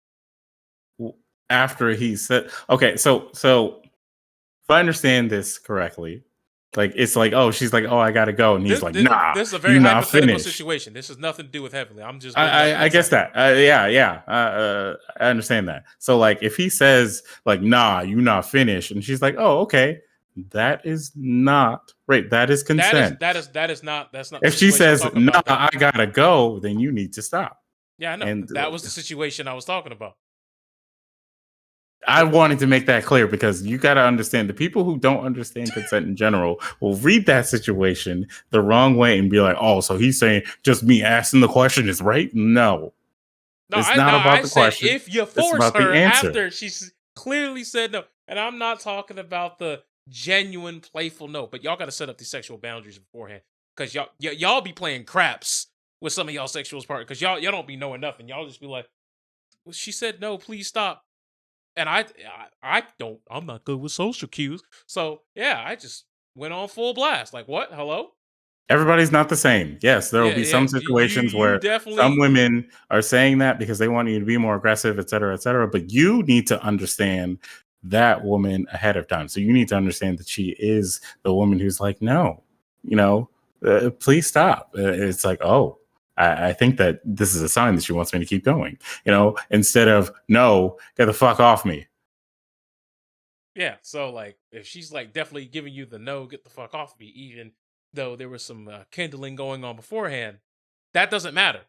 after he said, okay, so if I understand this correctly, like it's like, oh, she's like, oh, I gotta go, and he's like, nah, This is a very you not hypothetical finished. situation. This has nothing to do with Heavenly. I'm just bringing up I guess consent. that, yeah, I understand that. So like, if he says like, nah, you not finished, and she's like, oh, okay, that is not rape. That is consent. That's not the If she situation I'm says, talking nah, about. I gotta go, then you need to stop. Yeah, I know. And That was the situation I was talking about. I wanted to make that clear because you got to understand the people who don't understand consent in general will read that situation the wrong way and be like, oh, so he's saying just me asking the question is right? No, No, it's not about I the said question. if you It's force about the her answer. after she's clearly said no. And I'm not talking about the genuine playful no, but y'all got to set up these sexual boundaries beforehand cuz y'all be playing craps with some of y'all sexual partners cuz y'all don't be knowing nothing. Y'all just be like, well, she said no, please stop. And I don't, I'm not good with social cues. So, yeah, I just went on full blast. Like, what? Hello? Everybody's not the same. Yes, there will Yeah, be yeah. some situations You where some definitely. women are saying that because they want you to be more aggressive, et cetera, et cetera. But you need to understand that woman ahead of time. So you need to understand that she is the woman who's like, no, please stop. It's like, oh, I think that this is a sign that she wants me to keep going, instead of, no, get the fuck off me. Yeah. So, like, if she's like definitely giving you the no, get the fuck off me, even though there was some kindling going on beforehand, that doesn't matter.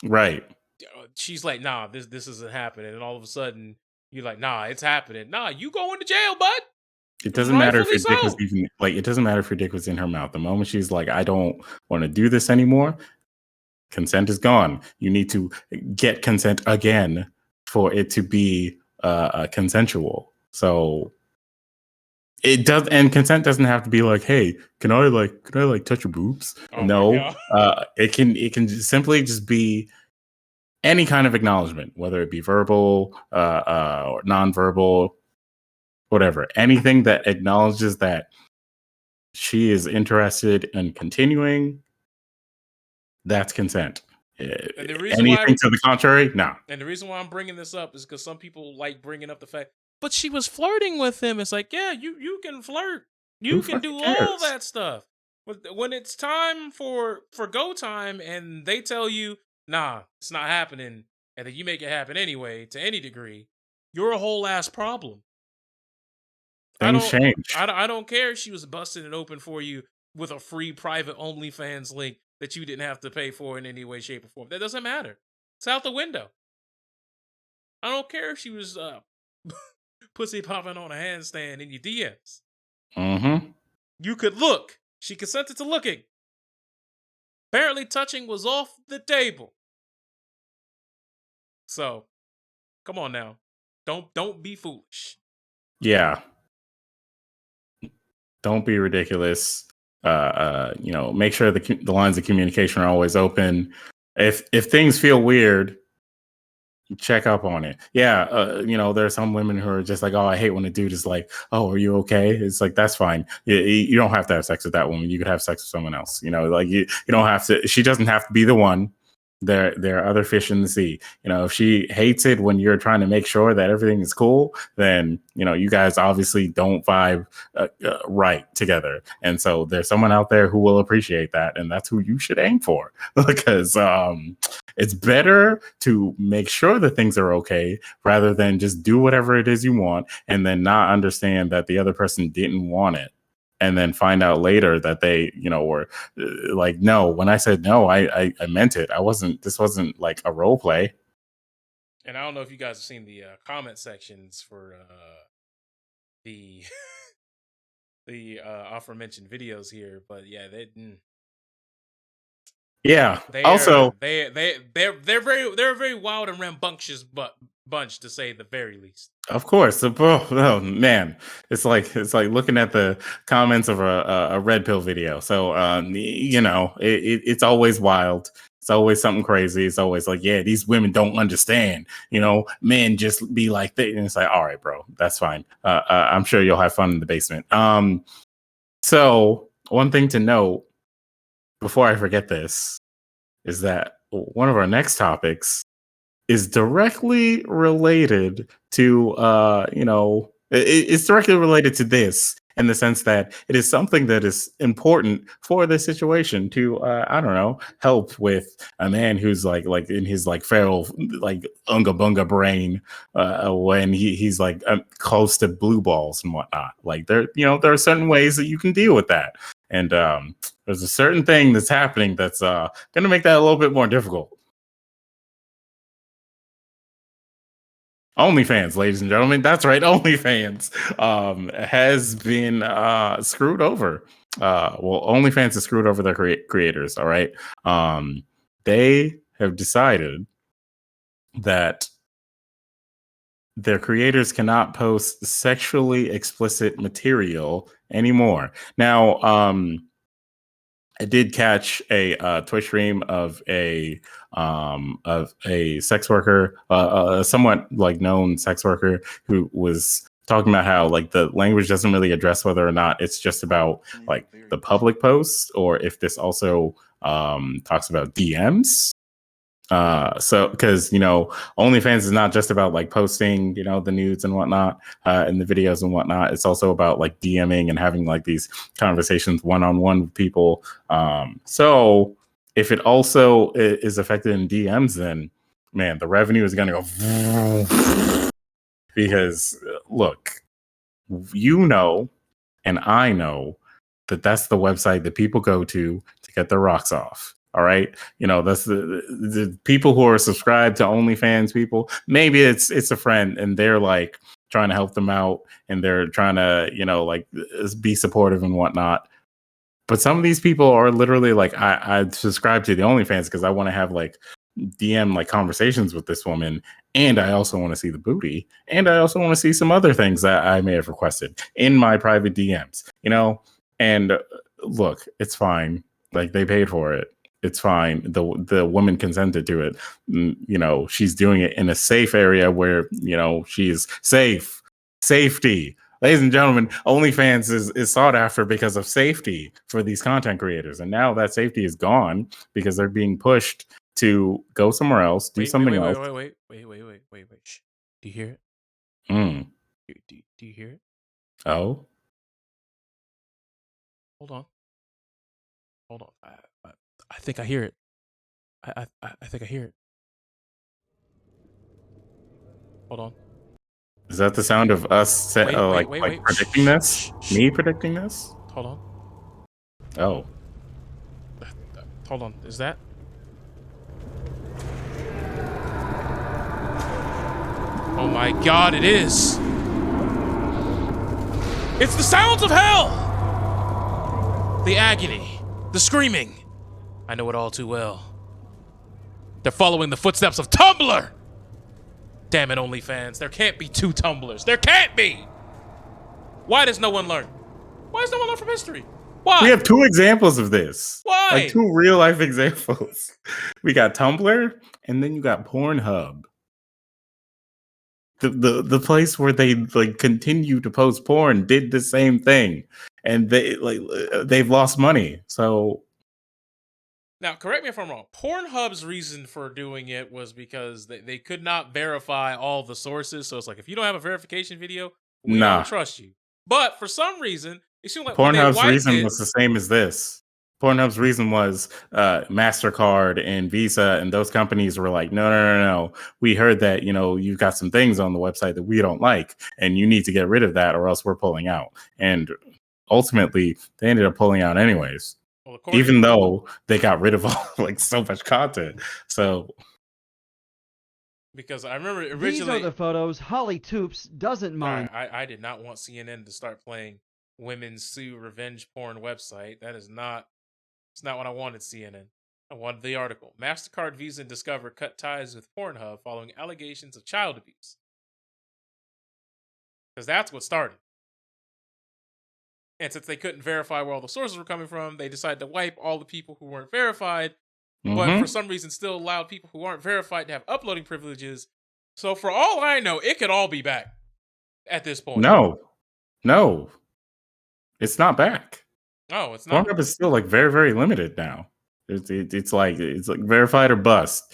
Right. She's like, nah, this isn't happening. And all of a sudden, you're like, nah, it's happening. Nah, you going to jail, bud. It doesn't matter if Rightfully your dick was so. even like, it doesn't matter if your dick was in her mouth. The moment she's like, I don't want to do this anymore, consent is gone. You need to get consent again for it to be consensual. So it does, and consent doesn't have to be like, hey, can I touch your boobs? Oh my No, God. it can simply just be any kind of acknowledgement, whether it be verbal, or nonverbal, whatever. Anything that acknowledges that she is interested in continuing, that's consent. And the reason why Anything to the contrary, no. And the reason why I'm bringing this up is because some people like bringing up the fact, but she was flirting with him. It's like, yeah, you can flirt, Who you can fucking do all cares? that stuff. But when it's time for go time, and they tell you, nah, it's not happening, and then you make it happen anyway to any degree, you're a whole ass problem. Things change. I don't care if she was busting it open for you with a free private OnlyFans link that you didn't have to pay for in any way, shape, or form. That doesn't matter. It's out the window. I don't care if she was pussy popping on a handstand in your DMs. Mm-hmm. You could look. She consented to looking. Apparently, touching was off the table. So, come on now. Don't be foolish. Yeah. Don't be ridiculous. Make sure the lines of communication are always open. If things feel weird, check up on it. Yeah, there are some women who are just like, oh, I hate when a dude is like, oh, are you okay? It's like, that's fine. You don't have to have sex with that woman. You could have sex with someone else. Like you don't have to. She doesn't have to be the one. There are other fish in the sea. If she hates it when you're trying to make sure that everything is cool, then you guys obviously don't vibe right together. And so there's someone out there who will appreciate that, and that's who you should aim for. Because it's better to make sure that things are okay rather than just do whatever it is you want and then not understand that the other person didn't want it. And then find out later that they, were like, no, when I said no, I meant it. This wasn't like a role play. And I don't know if you guys have seen the comment sections for the the aforementioned videos here, but yeah, Yeah. they're very wild and rambunctious bunch, to say the very least. Of course. Oh, man, it's like looking at the comments of a red pill video. So it's always wild. It's always something crazy. It's always like, yeah, these women don't understand. Men just be like that, and it's like, all right, bro, that's fine. I'm sure you'll have fun in the basement. So one thing to note before I forget this is that one of our next topics is directly related to it's directly related to this in the sense that it is something that is important for the situation to I don't know, help with a man who's like in his like feral like unga bunga brain when he's like close to blue balls and whatnot. Like there are certain ways that you can deal with that, and there's a certain thing that's happening that's gonna make that a little bit more difficult. OnlyFans, ladies and gentlemen. That's right. OnlyFans has been screwed over. OnlyFans has screwed over their creators. All right. They have decided that their creators cannot post sexually explicit material anymore. Now, I did catch a Twitch stream of a sex worker, a somewhat like known sex worker, who was talking about how like the language doesn't really address whether or not it's just about like the public posts or if this also talks about DMs. So because OnlyFans is not just about like posting the nudes and whatnot and the videos and whatnot. It's also about like DMing and having like these conversations one-on-one with people. So if it also is affected in DMs, then man, the revenue is going to go because look, and I know that that's the website that people go to get their rocks off. All right. That's the people who are subscribed to OnlyFans people. Maybe it's a friend and they're like trying to help them out and they're trying to, like be supportive and whatnot. But some of these people are literally like, I subscribe to the OnlyFans because I want to have like DM like conversations with this woman, and I also want to see the booty, and I also want to see some other things that I may have requested in my private DMs, And look, it's fine. Like they paid for it. It's fine. The woman consented to it. She's doing it in a safe area where she's safe. Safety. Ladies and gentlemen, OnlyFans is sought after because of safety for these content creators. And now that safety is gone because they're being pushed to go somewhere else, do something else. Wait. Shh. Do you hear it? Mm. Do you hear it? Oh? Hold on. I think I hear it. I think I hear it. Hold on. Is that the sound of us Wait. predicting this? Me predicting this? Hold on. Oh. Hold on. Is that? Oh my God! It is. It's the sounds of hell. The agony, the screaming. I know it all too well. They're following the footsteps of Tumblr. Damn it, OnlyFans. There can't be two Tumblrs. There can't be. Why does no one learn? Why does no one learn from history? Why? We have 2 examples of this. Why? Like 2 real life examples. We got Tumblr, and then you got Pornhub. The place where they like continue to post porn did the same thing, and they've lost money. So now, correct me if I'm wrong. Pornhub's reason for doing it was because they could not verify all the sources. So it's like, if you don't have a verification video, we don't trust you. But for some reason, it seemed like Pornhub's reason was the same as this. Pornhub's reason was MasterCard and Visa and those companies were like, no. We heard that, you've got some things on the website that we don't like, and you need to get rid of that or else we're pulling out. And ultimately, they ended up pulling out anyways, even though they got rid of all so much content. So, because I remember originally, these are the photos Holly Toops doesn't mind. I did not want CNN to start playing women's sue revenge porn website. It's not what I wanted, CNN. I wanted the article. MasterCard, Visa, and Discover cut ties with Pornhub following allegations of child abuse. Because that's what started. And since they couldn't verify where all the sources were coming from, they decided to wipe all the people who weren't verified, but for some reason still allowed people who aren't verified to have uploading privileges. So for all I know, it could all be back at this point. No. It's not back. No, it's not. Pornhub is still very, very limited now. It's like verified or bust.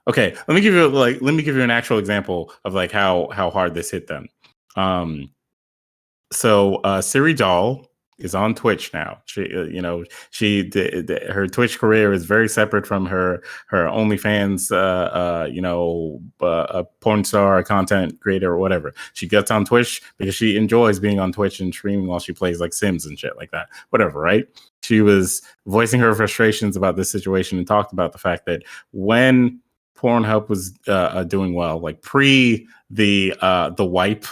Okay, let me give you an actual example of how hard this hit them. So Siri Doll is on Twitch now. Her Twitch career is very separate from her OnlyFans, porn star, content creator, or whatever. She gets on Twitch because she enjoys being on Twitch and streaming while she plays Sims and shit like that. Whatever, right? She was voicing her frustrations about this situation and talked about the fact that when Pornhub was doing well, pre the wipe,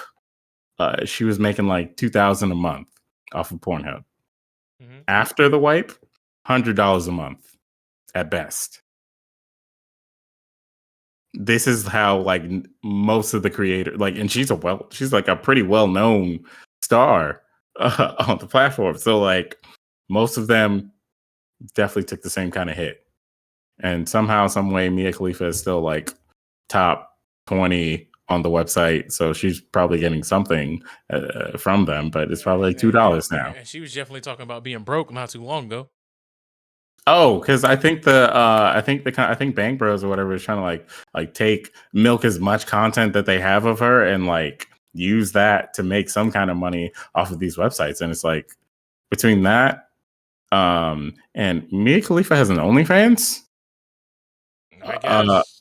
she was making $2,000 a month off of Pornhub. Mm-hmm. After the wipe, $100 a month at best. This is how most of the creators and she's a pretty well-known star on the platform. So most of them definitely took the same kind of hit. And somehow, some way, Mia Khalifa is still top 20 on the website, so she's probably getting something from them, but it's probably $2 now. And she was definitely talking about being broke not too long ago. Oh, because I think Bang Bros or whatever is trying to milk as much content that they have of her and use that to make some kind of money off of these websites. And it's between that and Mia Khalifa has an OnlyFans. I guess.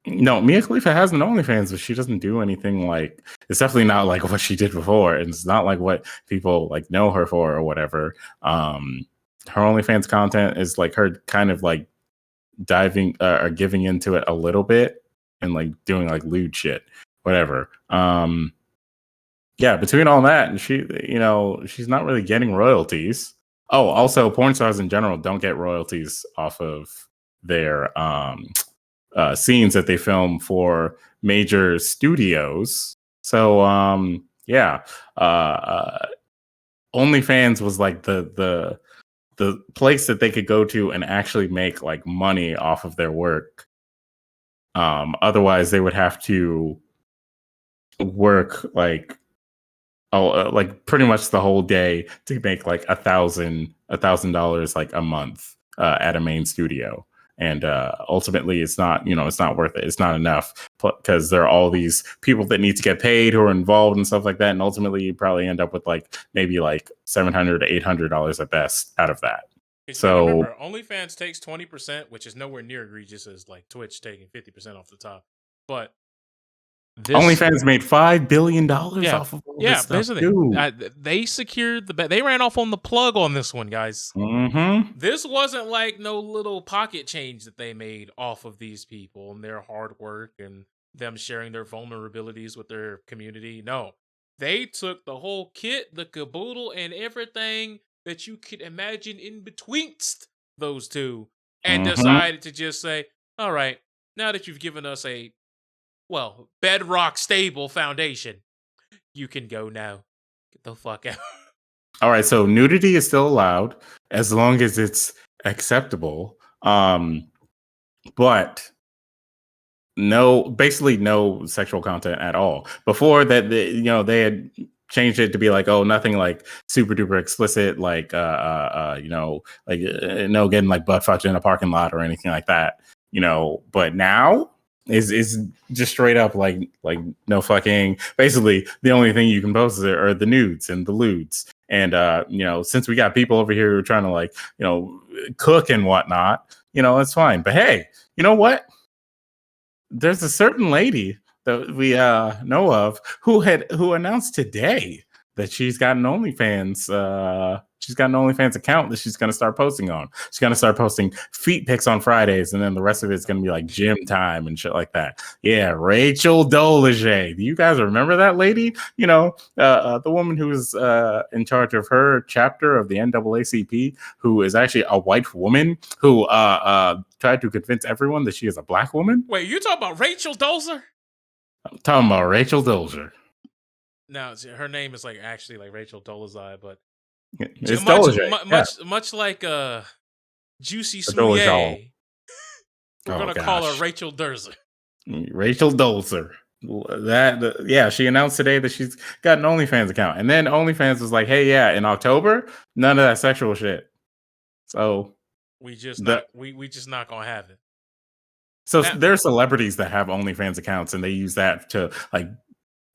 No, Mia Khalifa has an OnlyFans, but she doesn't do anything it's definitely not what she did before. And it's not what people know her for or whatever. Her OnlyFans content is her kind of diving or giving into it a little bit and doing lewd shit, whatever. Yeah, between all that and she's not really getting royalties. Oh, also porn stars in general don't get royalties off of their scenes that they film for major studios. So OnlyFans was the place that they could go to and actually make money off of their work. Otherwise they would have to work pretty much the whole day to make $1,000 a month at a main studio. And ultimately, it's not worth it. It's not enough because there are all these people that need to get paid who are involved and stuff like that. And ultimately, you probably end up with maybe $700 to $800 at best out of that. So remember, OnlyFans takes 20%, which is nowhere near egregious as Twitch taking 50% off the top. But OnlyFans made $5 billion off of all this stuff, basically, dude. they secured they ran off on the plug on this one, guys. Mm-hmm. This wasn't like no little pocket change that they made off of these people and their hard work and them sharing their vulnerabilities with their community. No, they took the whole kit, the caboodle, and everything that you could imagine in betweenst those two, and decided to just say, all right, now that you've given us a, well, bedrock stable foundation, you can go now. Get the fuck out. All right, so nudity is still allowed as long as it's acceptable. But basically no sexual content at all. Before that, they had changed it to be like, oh, nothing like super duper explicit, like no getting like butt fucked in a parking lot or anything like that. But now is just straight up like no fucking. Basically, the only thing you can post are the nudes and the lewds. And since we got people over here who are trying to like cook and whatnot, it's fine. But hey, you know what? There's a certain lady that we know of who announced today that she's got an OnlyFans. She's got an OnlyFans account that she's going to start posting on. She's going to start posting feet pics on Fridays, and then the rest of it's going to be like gym time and shit like that. Yeah, Rachel Dolezal. Do you guys remember that lady? The woman who was in charge of her chapter of the NAACP, who is actually a white woman who tried to convince everyone that she is a black woman. Wait, you talking about Rachel Dolezal? I'm talking about Rachel Dolezal. No, her name is like actually like Rachel Dolezal, but it's much like Juicy Dolezal. Smouye. We're gonna call her Rachel Dolezal. Rachel Dolezal. She announced today that she's got an OnlyFans account, and then OnlyFans was like, "Hey, yeah, in October, none of that sexual shit." So we just not gonna have it. So there are celebrities that have OnlyFans accounts, and they use that to like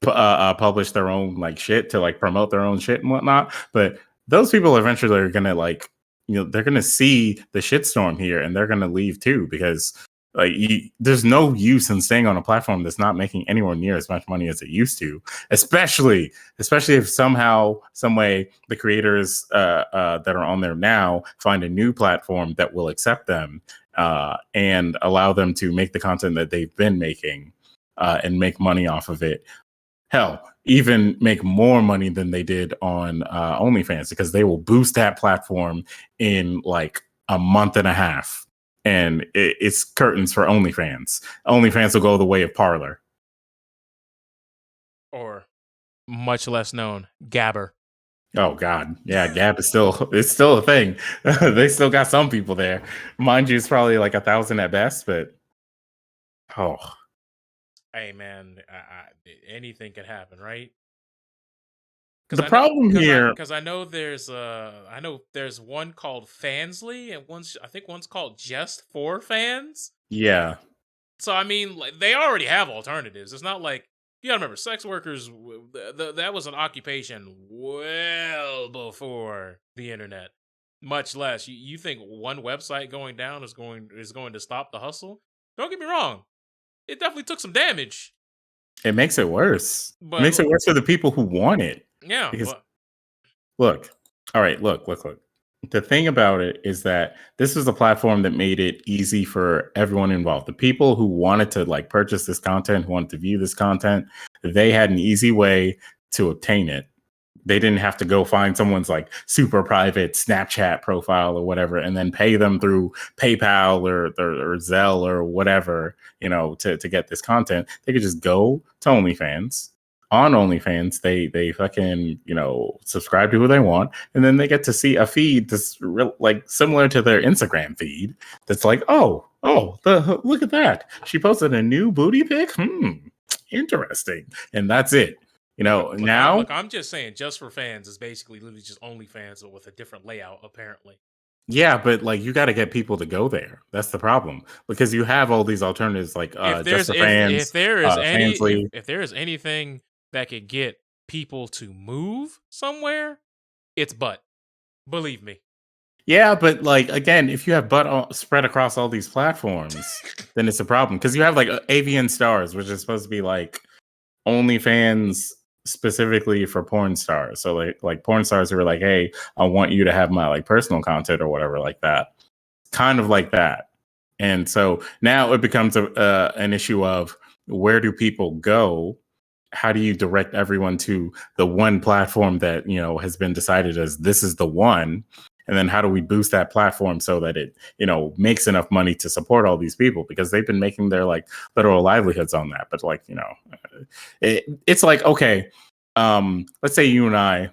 publish their own like shit to like promote their own shit and whatnot. But those people eventually are gonna like, they're gonna see the shitstorm here, and they're gonna leave too, because like there's no use in staying on a platform that's not making anywhere near as much money as it used to. Especially if somehow, some way, the creators that are on there now find a new platform that will accept them and allow them to make the content that they've been making and make money off of it. Hell, even make more money than they did on OnlyFans, because they will boost that platform in like a month and a half. And it's curtains for OnlyFans. OnlyFans will go the way of Parler. Or much less known, Gabber. Oh God, yeah, Gab is still a thing. They still got some people there. Mind you, it's probably like 1,000 at best, but hey man, anything can happen, right? The problem here, because I know there's one called Fansly, and one's called Just for Fans. Yeah. So I mean, like, they already have alternatives. It's not like, you gotta remember, sex workers, that was an occupation well before the internet. Much less, you think one website going down is going to stop the hustle? Don't get me wrong, it definitely took some damage. It makes it worse. It makes it worse for the people who want it. Yeah. Because, look. The thing about it is that this was a platform that made it easy for everyone involved. The people who wanted to like purchase this content, who wanted to view this content, they had an easy way to obtain it. They didn't have to go find someone's like super private Snapchat profile or whatever, and then pay them through PayPal or Zelle or whatever, to get this content. They could just go to OnlyFans. On OnlyFans, they fucking, subscribe to who they want, and then they get to see a feed that's like similar to their Instagram feed. That's like, look at that. She posted a new booty pic. Interesting. And that's it. Now. Look, I'm just saying, Just for Fans is basically literally just OnlyFans, but with a different layout, apparently. Yeah, but like you got to get people to go there. That's the problem, because you have all these alternatives like Just for Fans. If there is anything that could get people to move somewhere, it's butt. Believe me. Yeah, but like again, if you have butt spread across all these platforms, then it's a problem, because you have like AVN Stars, which is supposed to be like OnlyFans specifically for porn stars. So like porn stars who are like, hey, I want you to have my like personal content or whatever like that. Kind of like that. And so now it becomes an issue of where do people go? How do you direct everyone to the one platform that, you know, has been decided as this is the one? And then how do we boost that platform so that it, you know, makes enough money to support all these people, because they've been making their like literal livelihoods on that. But like, you know, it's like, okay, let's say you and I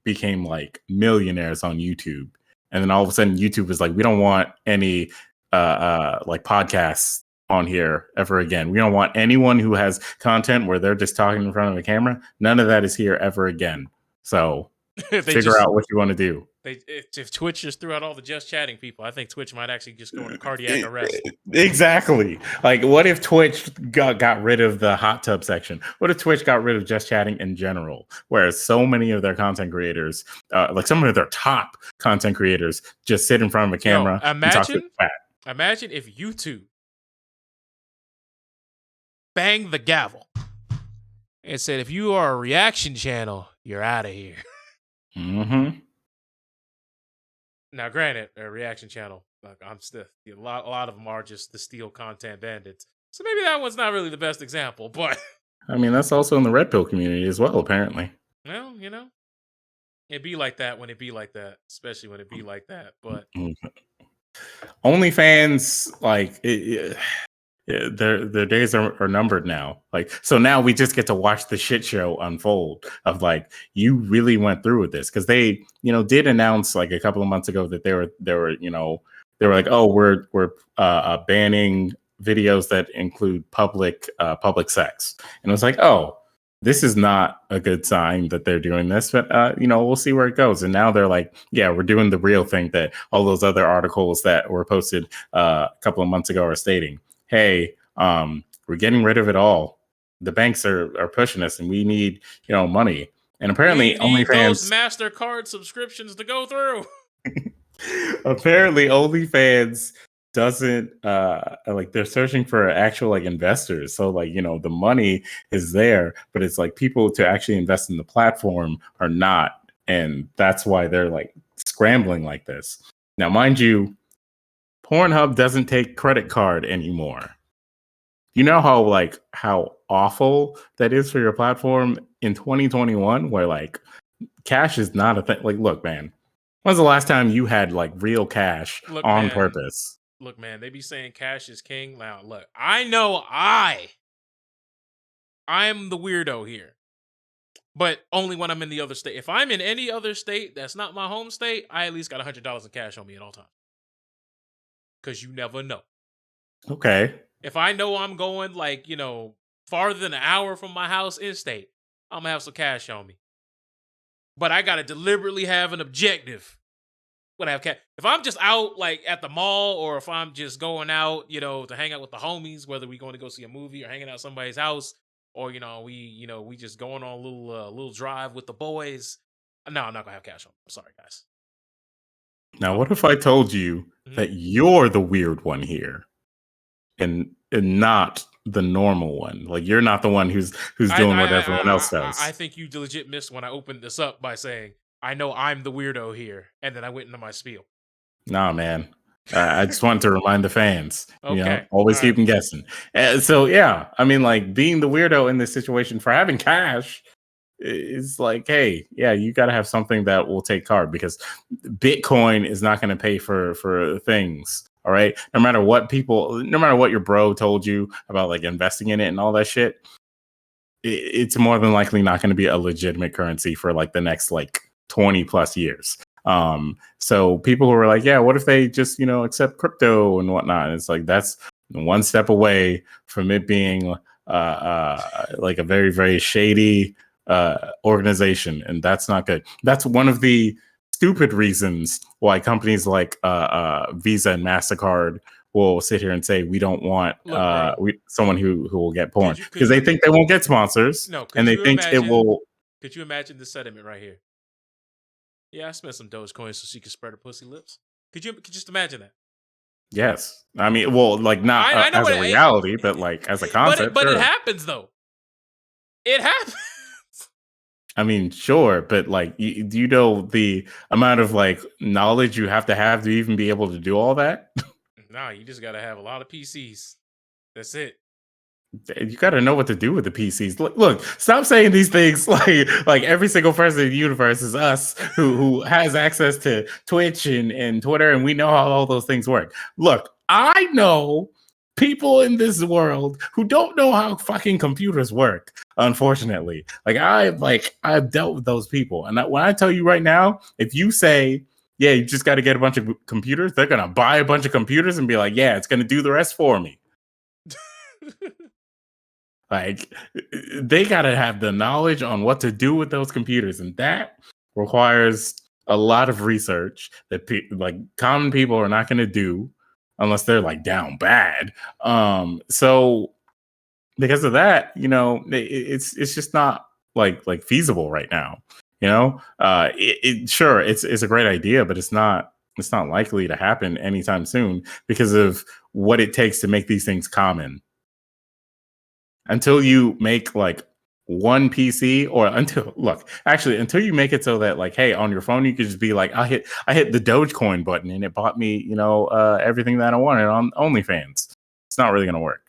became like millionaires on YouTube, and then all of a sudden YouTube is like, we don't want any like podcasts on here ever again. We don't want anyone who has content where they're just talking in front of a camera. None of that is here ever again. So figure out what you want to do. If Twitch just threw out all the just chatting people, I think Twitch might actually just go into cardiac arrest. Exactly. Like, what if Twitch got rid of the hot tub section? What if Twitch got rid of just chatting in general? Whereas so many of their content creators, like some of their top content creators, just sit in front of a camera and talk to the chat. Imagine if YouTube banged the gavel and said, if you are a reaction channel, you're out of here. Mm-hmm. Now, granted, a reaction channel, like I'm stiff. A lot of them are just the steal content bandits. So maybe that one's not really the best example, but I mean, that's also in the red pill community as well, apparently. Well, you know, it be like that when it be like that, especially when it be like that. But OnlyFans, like their days are numbered now. Like, so now we just get to watch the shit show unfold of like, you really went through with this, because they, you know, did announce like a couple of months ago that they were you know, they were like, oh, we're banning videos that include public sex, and it was like, oh, this is not a good sign that they're doing this, but you know, we'll see where it goes. And now they're like, yeah, we're doing the real thing that all those other articles that were posted a couple of months ago are stating. Hey, we're getting rid of it all. The banks are pushing us, and we need, you know, money. And apparently, we need OnlyFans those MasterCard subscriptions to go through. Apparently, OnlyFans doesn't like, they're searching for actual like investors. So like, you know, the money is there, but it's like people to actually invest in the platform are not, and that's why they're like scrambling like this. Now, mind you, Pornhub doesn't take credit card anymore. You know how awful that is for your platform in 2021, where like cash is not a thing. Like, look, man, when's the last time you had like real cash on purpose? Look, man, they be saying cash is king. Now, look, I know I'm the weirdo here, but only when I'm in the other state. If I'm in any other state that's not my home state, I at least got $100 in cash on me at all times. Because you never know. Okay. If I know I'm going like, you know, farther than an hour from my house in state, I'm gonna have some cash on me. But I gotta deliberately have an objective when I have cash. If I'm just out like at the mall, or if I'm just going out, you know, to hang out with the homies, whether we're going to go see a movie or hanging out at somebody's house, or we just going on a little drive with the boys. No, I'm not gonna have cash on me. I'm sorry, guys. Now, what if I told you that you're the weird one here, and not the normal one? Like, you're not the one who's doing what everyone else does. I think you legit missed when I opened this up by saying, I know I'm the weirdo here, and then I went into my spiel. Nah, man. I just wanted to remind the fans. Okay. You know, always keep them guessing. So, yeah, I mean, like, being the weirdo in this situation for having cash is like, hey, yeah, you got to have something that will take card, because Bitcoin is not going to pay for things. All right. No matter what your bro told you about like investing in it and all that shit, it's more than likely not going to be a legitimate currency for like the next like 20 plus years. So people who are like, yeah, what if they just, you know, accept crypto and whatnot? And it's like, that's one step away from it being like a very, very shady organization, and that's not good. That's one of the stupid reasons why companies like Visa and MasterCard will sit here and say we don't want someone who will get porn, because they think they won't get sponsors. No, and they think it will. Could you imagine this sentiment right here? Yeah, I spent some Dogecoin so she could spread her pussy lips. Could you just imagine that? Yes, I mean, well, like not as a reality, but like as a concept. But it happens though. It happens. I mean, sure, but like, do you know the amount of like knowledge you have to even be able to do all that? Nah, you just gotta have a lot of PCs. That's it. You got to know what to do with the PCs. Look, stop saying these things like every single person in the universe is us who has access to Twitch and Twitter, and we know how all those things work. Look, I know people in this world who don't know how fucking computers work. Unfortunately, I've dealt with those people, and when I tell you right now, if you say, yeah, you just got to get a bunch of computers, they're gonna buy a bunch of computers and be like, yeah, it's gonna do the rest for me. Like, they got to have the knowledge on what to do with those computers, and that requires a lot of research that like common people are not going to do unless they're like down bad. So because of that, it's just not like feasible right now. Sure, it's a great idea, but it's not likely to happen anytime soon because of what it takes to make these things common. Until you make like one PC until you make it so that like, hey, on your phone, you could just be like, I hit the Dogecoin button and it bought me, everything that I wanted on OnlyFans. It's not really going to work.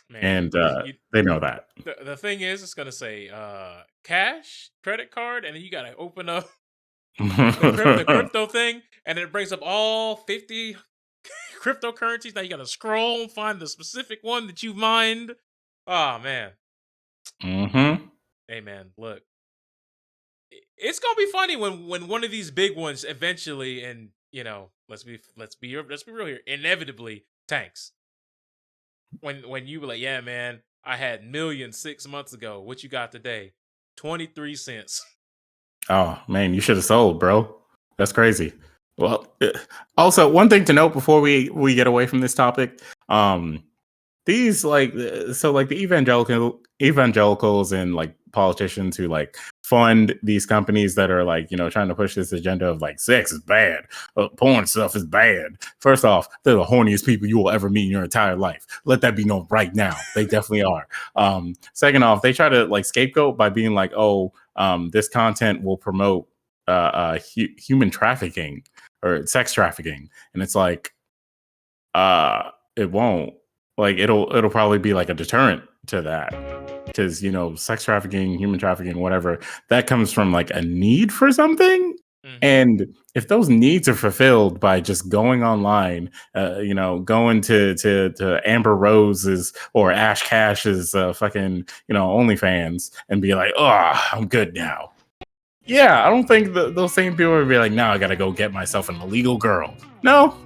Man, and they know that. The thing is, it's going to say cash, credit card, and then you got to open up the crypto thing, and it brings up all 50 cryptocurrencies. Now you gotta scroll and find the specific one that you mined. Oh man. Mm-hmm. Hey man, look. It's gonna be funny when one of these big ones eventually, and let's be real here, inevitably tanks. When you were like, yeah man, I had millions 6 months ago. What you got today? 23 cents. Oh man, you should have sold, bro. That's crazy. Well, also one thing to note before we get away from this topic, these the evangelicals and like politicians who like fund these companies that are like trying to push this agenda of like sex is bad, porn stuff is bad. First off, they're the horniest people you will ever meet in your entire life. Let that be known right now. They definitely are. Second off, they try to like scapegoat by being like, oh, this content will promote human trafficking or sex trafficking, and it's like it won't. Like it'll probably be like a deterrent to that, because sex trafficking, human trafficking, whatever, that comes from like a need for something. And if those needs are fulfilled by just going online, going to Amber Rose's or Ash Cash's fucking OnlyFans and be like, oh, I'm good now. Yeah, I don't think those same people would be like, now I gotta go get myself an illegal girl. No,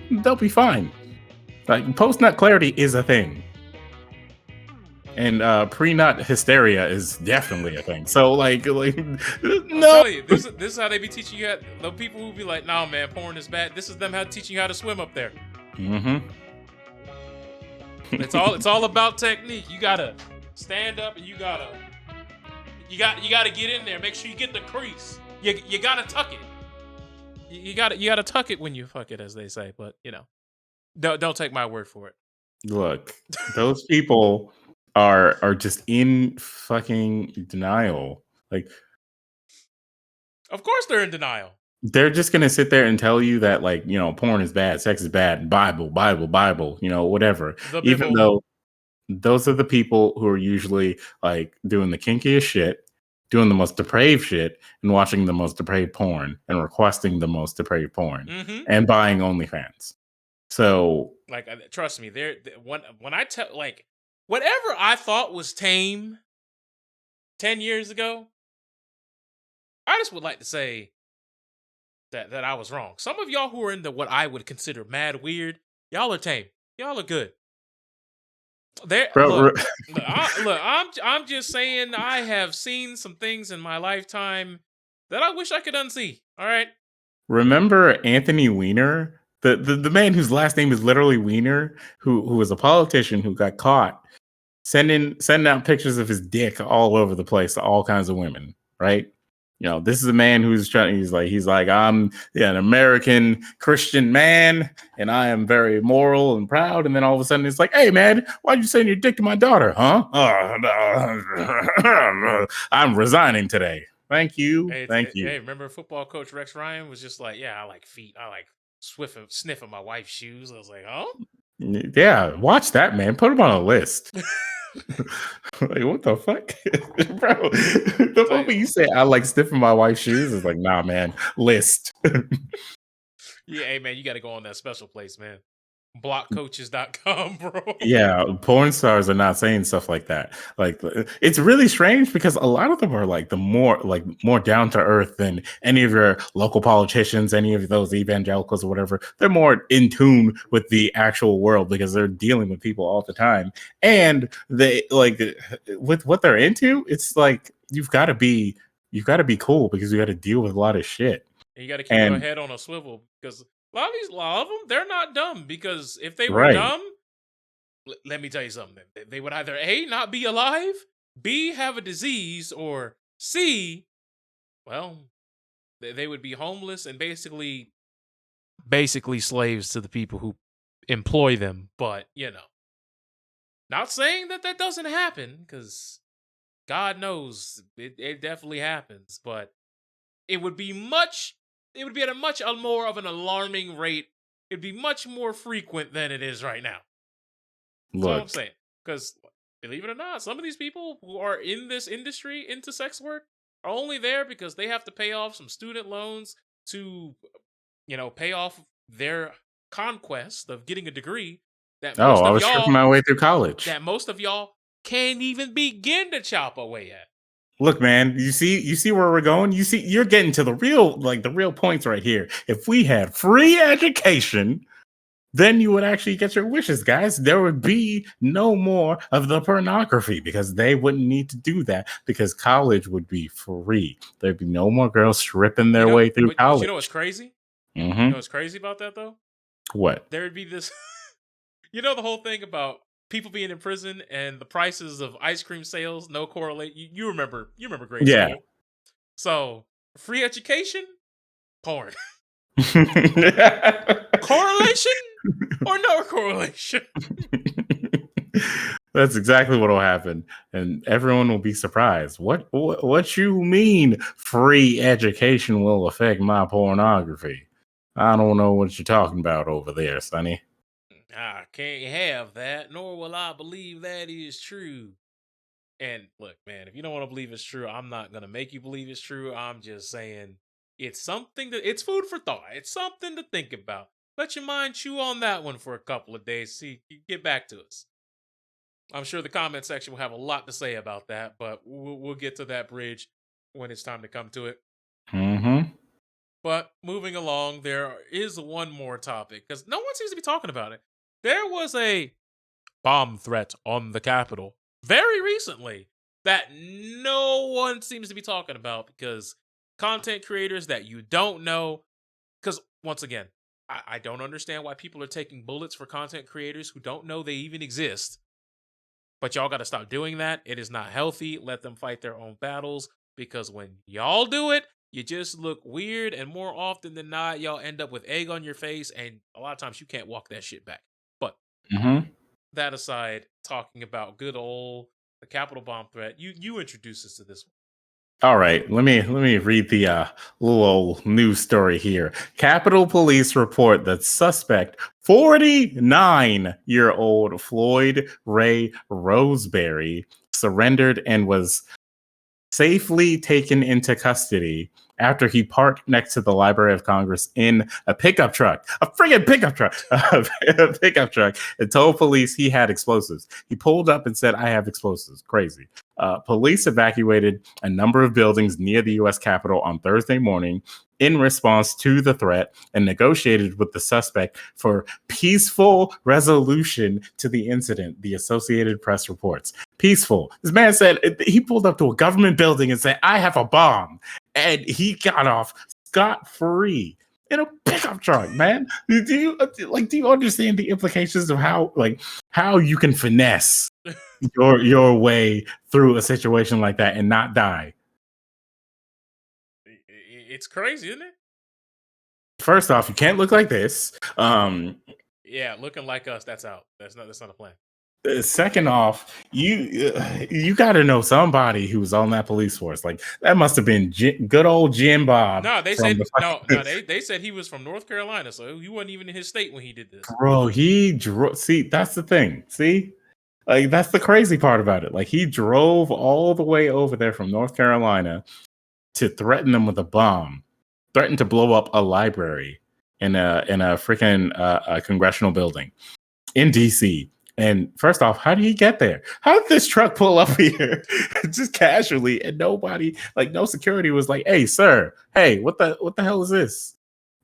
they'll be fine. Like, post-nut clarity is a thing. And pre-nut hysteria is definitely a thing. So, like no. I'll tell you, this is how they be teaching you. The people who be like, "No, man, porn is bad." This is them teaching you how to swim up there. Mm-hmm. It's all about technique. You gotta stand up and you gotta get in there. Make sure you get the crease. You gotta tuck it. You gotta tuck it when you fuck it, as they say. But don't take my word for it. Look, those people are just in fucking denial. Like, of course they're in denial. They're just gonna sit there and tell you that like porn is bad, sex is bad, Bible, whatever. Even though those are the people who are usually like doing the kinkiest shit, doing the most depraved shit, and watching the most depraved porn, and requesting the most depraved porn, and buying OnlyFans. So, like, trust me, when I tell, like, whatever I thought was tame 10 years ago, I just would like to say that I was wrong. Some of y'all who are into what I would consider mad weird, y'all are tame. Y'all are good. I'm just saying, I have seen some things in my lifetime that I wish I could unsee. All right. Remember Anthony Weiner? The man whose last name is literally Weiner, who was a politician who got caught sending out pictures of his dick all over the place to all kinds of women, right? This is a man who's trying. He's like, I'm an American Christian man, and I am very moral and proud. And then all of a sudden, it's like, hey, man, why'd you send your dick to my daughter? Huh? I'm resigning today. Thank you. Thank you. Hey, remember football coach Rex Ryan was just like, yeah, I like feet. I like sniffing my wife's shoes. I was like, oh, yeah, watch that, man. Put him on a list. Like, what the fuck, bro? The moment you say I like sniffing my wife's shoes, is like, nah, man. List. Yeah, hey, man, you got to go on that special place, man. Blockcoaches.com, bro. Yeah, porn stars are not saying stuff like that. Like, it's really strange because a lot of them are like more down to earth than any of your local politicians, any of those evangelicals or whatever. They're more in tune with the actual world because they're dealing with people all the time, and they like with what they're into. It's like you've got to be cool because you got to deal with a lot of shit. And you got to keep your head on a swivel because a lot of them, they're not dumb. Because if they were Right. dumb, let me tell you something. They would either A, not be alive, B, have a disease, or C, well, they would be homeless and basically slaves to the people who employ them. But, not saying that doesn't happen because God knows it definitely happens. But it would be at a much more of an alarming rate. It'd be much more frequent than it is right now. That's what I'm saying. Because, believe it or not, some of these people who are in this industry, into sex work, are only there because they have to pay off some student loans to, pay off their conquest of getting a degree. I was stripping my way through college. That most of y'all can't even begin to chop away at. Look, man, you see where we're going? You're getting to the real points right here. If we had free education, then you would actually get your wishes, guys. There would be no more of the pornography because they wouldn't need to do that because college would be free. There'd be no more girls stripping their way through college. You know what's crazy? Mm-hmm. You know what's crazy about that, though? What? There would be this... the whole thing about people being in prison and the prices of ice cream sales, no correlate. You remember grade school. So, free education, porn. Correlation or no correlation? That's exactly what will happen. And everyone will be surprised. What you mean free education will affect my pornography? I don't know what you're talking about over there, Sonny. I can't have that, nor will I believe that is true. And look, man, if you don't want to believe it's true, I'm not going to make you believe it's true. I'm just saying it's it's food for thought. It's something to think about. Let your mind chew on that one for a couple of days. See, get back to us. I'm sure the comment section will have a lot to say about that, but we'll get to that bridge when it's time to come to it. Mm-hmm. But moving along, there is one more topic because no one seems to be talking about it. There was a bomb threat on the Capitol very recently that no one seems to be talking about because content creators that you don't know, because once again, I don't understand why people are taking bullets for content creators who don't know they even exist. But y'all got to stop doing that. It is not healthy. Let them fight their own battles because when y'all do it, you just look weird, and more often than not, y'all end up with egg on your face, and a lot of times you can't walk that shit back. But that aside, talking about good old the Capitol bomb threat, you introduced us to this one. All right, let me read the little old news story here. Capitol Police report that suspect 49-year-old Floyd Ray Roseberry surrendered and was safely taken into custody after he parked next to the Library of Congress in a pickup truck, a pickup truck, and told police he had explosives. He pulled up and said, I have explosives. Crazy. Police evacuated a number of buildings near the U.S. Capitol on Thursday morning in response to the threat and negotiated with the suspect for peaceful resolution to the incident, the Associated Press reports. Peaceful. This man said he pulled up to a government building and said, I have a bomb. And he got off scot-free in a pickup truck, man. Do you understand the implications of how you can finesse your way through a situation like that and not die? It's crazy, isn't it? First off, you can't look like this. Yeah, looking like us, that's out. That's not a plan. Second off, you got to know somebody who was on that police force. Like that must have been good old Jim Bob. No, they said no. They said he was from North Carolina, so he wasn't even in his state when he did this. Bro, see, that's the thing. See, like that's the crazy part about it. Like he drove all the way over there from North Carolina to threaten them with a bomb, threatened to blow up a library in a freaking congressional building in DC. And first off, how did he get there? How did this truck pull up here just casually and nobody, like no security was like, "Hey, sir, hey, what the hell is this?"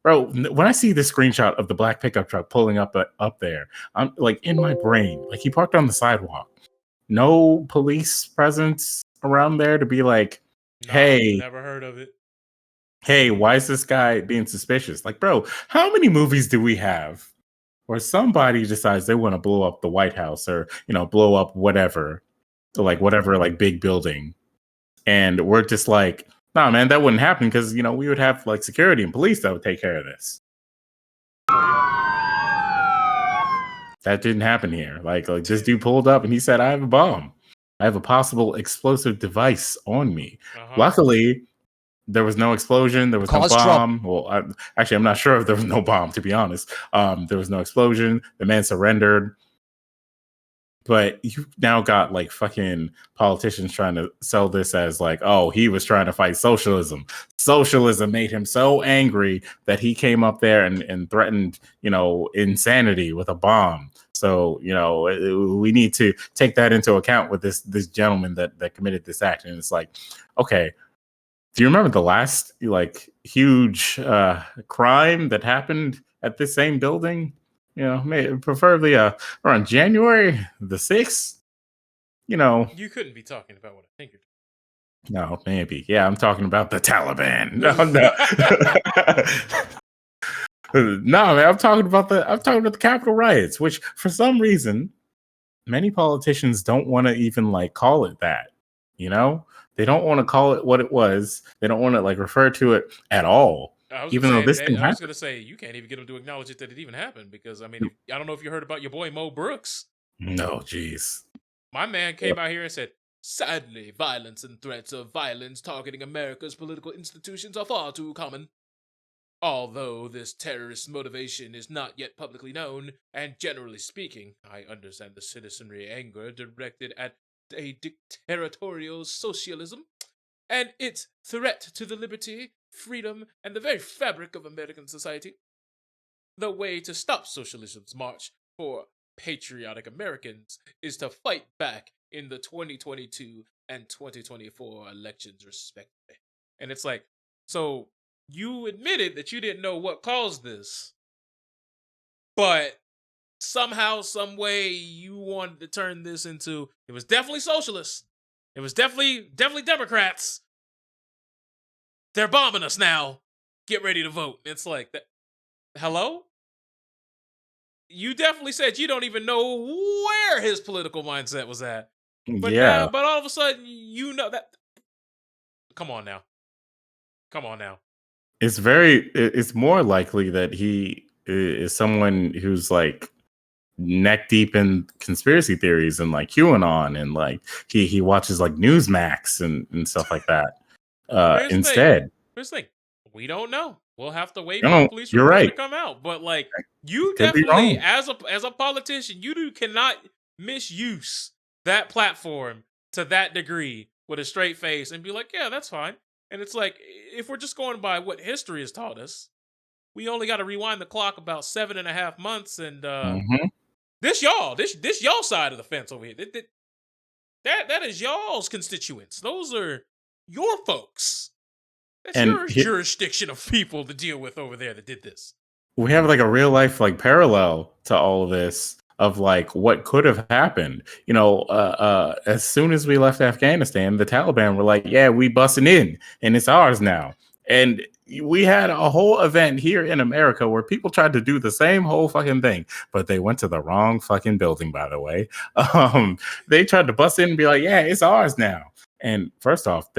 Bro, when I see this screenshot of the black pickup truck pulling up there, I'm like in my brain, like he parked on the sidewalk. No police presence around there to be like, "Hey, never heard of it. Hey, why is this guy being suspicious?" Like, bro, how many movies do we have where somebody decides they want to blow up the White House or, blow up whatever, like whatever, like big building. And we're just like, nah, man, that wouldn't happen because, we would have like security and police that would take care of this. That didn't happen here. Like this dude pulled up and he said, "I have a bomb. I have a possible explosive device on me." Luckily, there was no explosion. There was no bomb. Well, I'm not sure if there was no bomb, to be honest. There was no explosion. The man surrendered. But you now got like fucking politicians trying to sell this as like, oh, he was trying to fight socialism. Socialism made him so angry that he came up there and threatened, insanity with a bomb. So, we need to take that into account with this gentleman that committed this act. And it's like, okay, do you remember the last like huge crime that happened at this same building? Preferably around January the 6th. You couldn't be talking about what I think you're talking. No, maybe. Yeah, I'm talking about the Taliban. No. No, man, I'm talking about the Capitol riots, which for some reason many politicians don't want to even like call it that. They don't want to call it what it was. They don't want to like refer to it at all. Even though this thing happened. I was going to say, you can't even get them to acknowledge it that it even happened because, I mean, I don't know if you heard about your boy Mo Brooks. No, jeez. My man came out here and said, "Sadly, violence and threats of violence targeting America's political institutions are far too common. Although this terrorist motivation is not yet publicly known, and generally speaking, I understand the citizenry anger directed at a dictatorial socialism and its threat to the liberty, freedom, and the very fabric of American society. The way to stop socialism's march for patriotic Americans is to fight back in the 2022 and 2024 elections, respectively." And it's like, so you admitted that you didn't know what caused this, but somehow, some way, you wanted to turn this into, it was definitely socialists. It was definitely Democrats. They're bombing us now. Get ready to vote. It's like, that. Hello? You definitely said you don't even know where his political mindset was at. But yeah. But all of a sudden, you know that. Come on now. It's more likely that he is someone who's like neck deep in conspiracy theories and like QAnon and like he watches like Newsmax and stuff like that. Instead, here's the thing. We don't know. We'll have to wait for the police report to come out. But like, you definitely, as a politician, you cannot misuse that platform to that degree with a straight face and be like, yeah, that's fine. And it's like, if we're just going by what history has taught us, we only got to rewind the clock about 7.5 months, and this y'all side of the fence over here. That is y'all's constituents. Those are your folks. That's your jurisdiction of people to deal with over there that did this. We have like a real life like parallel to all of this of like what could have happened. As soon as we left Afghanistan, the Taliban were like, "Yeah, we busting in and it's ours now." And we had a whole event here in America where people tried to do the same whole fucking thing, but they went to the wrong fucking building, by the way. They tried to bust in and be like, "Yeah, it's ours now." And first off,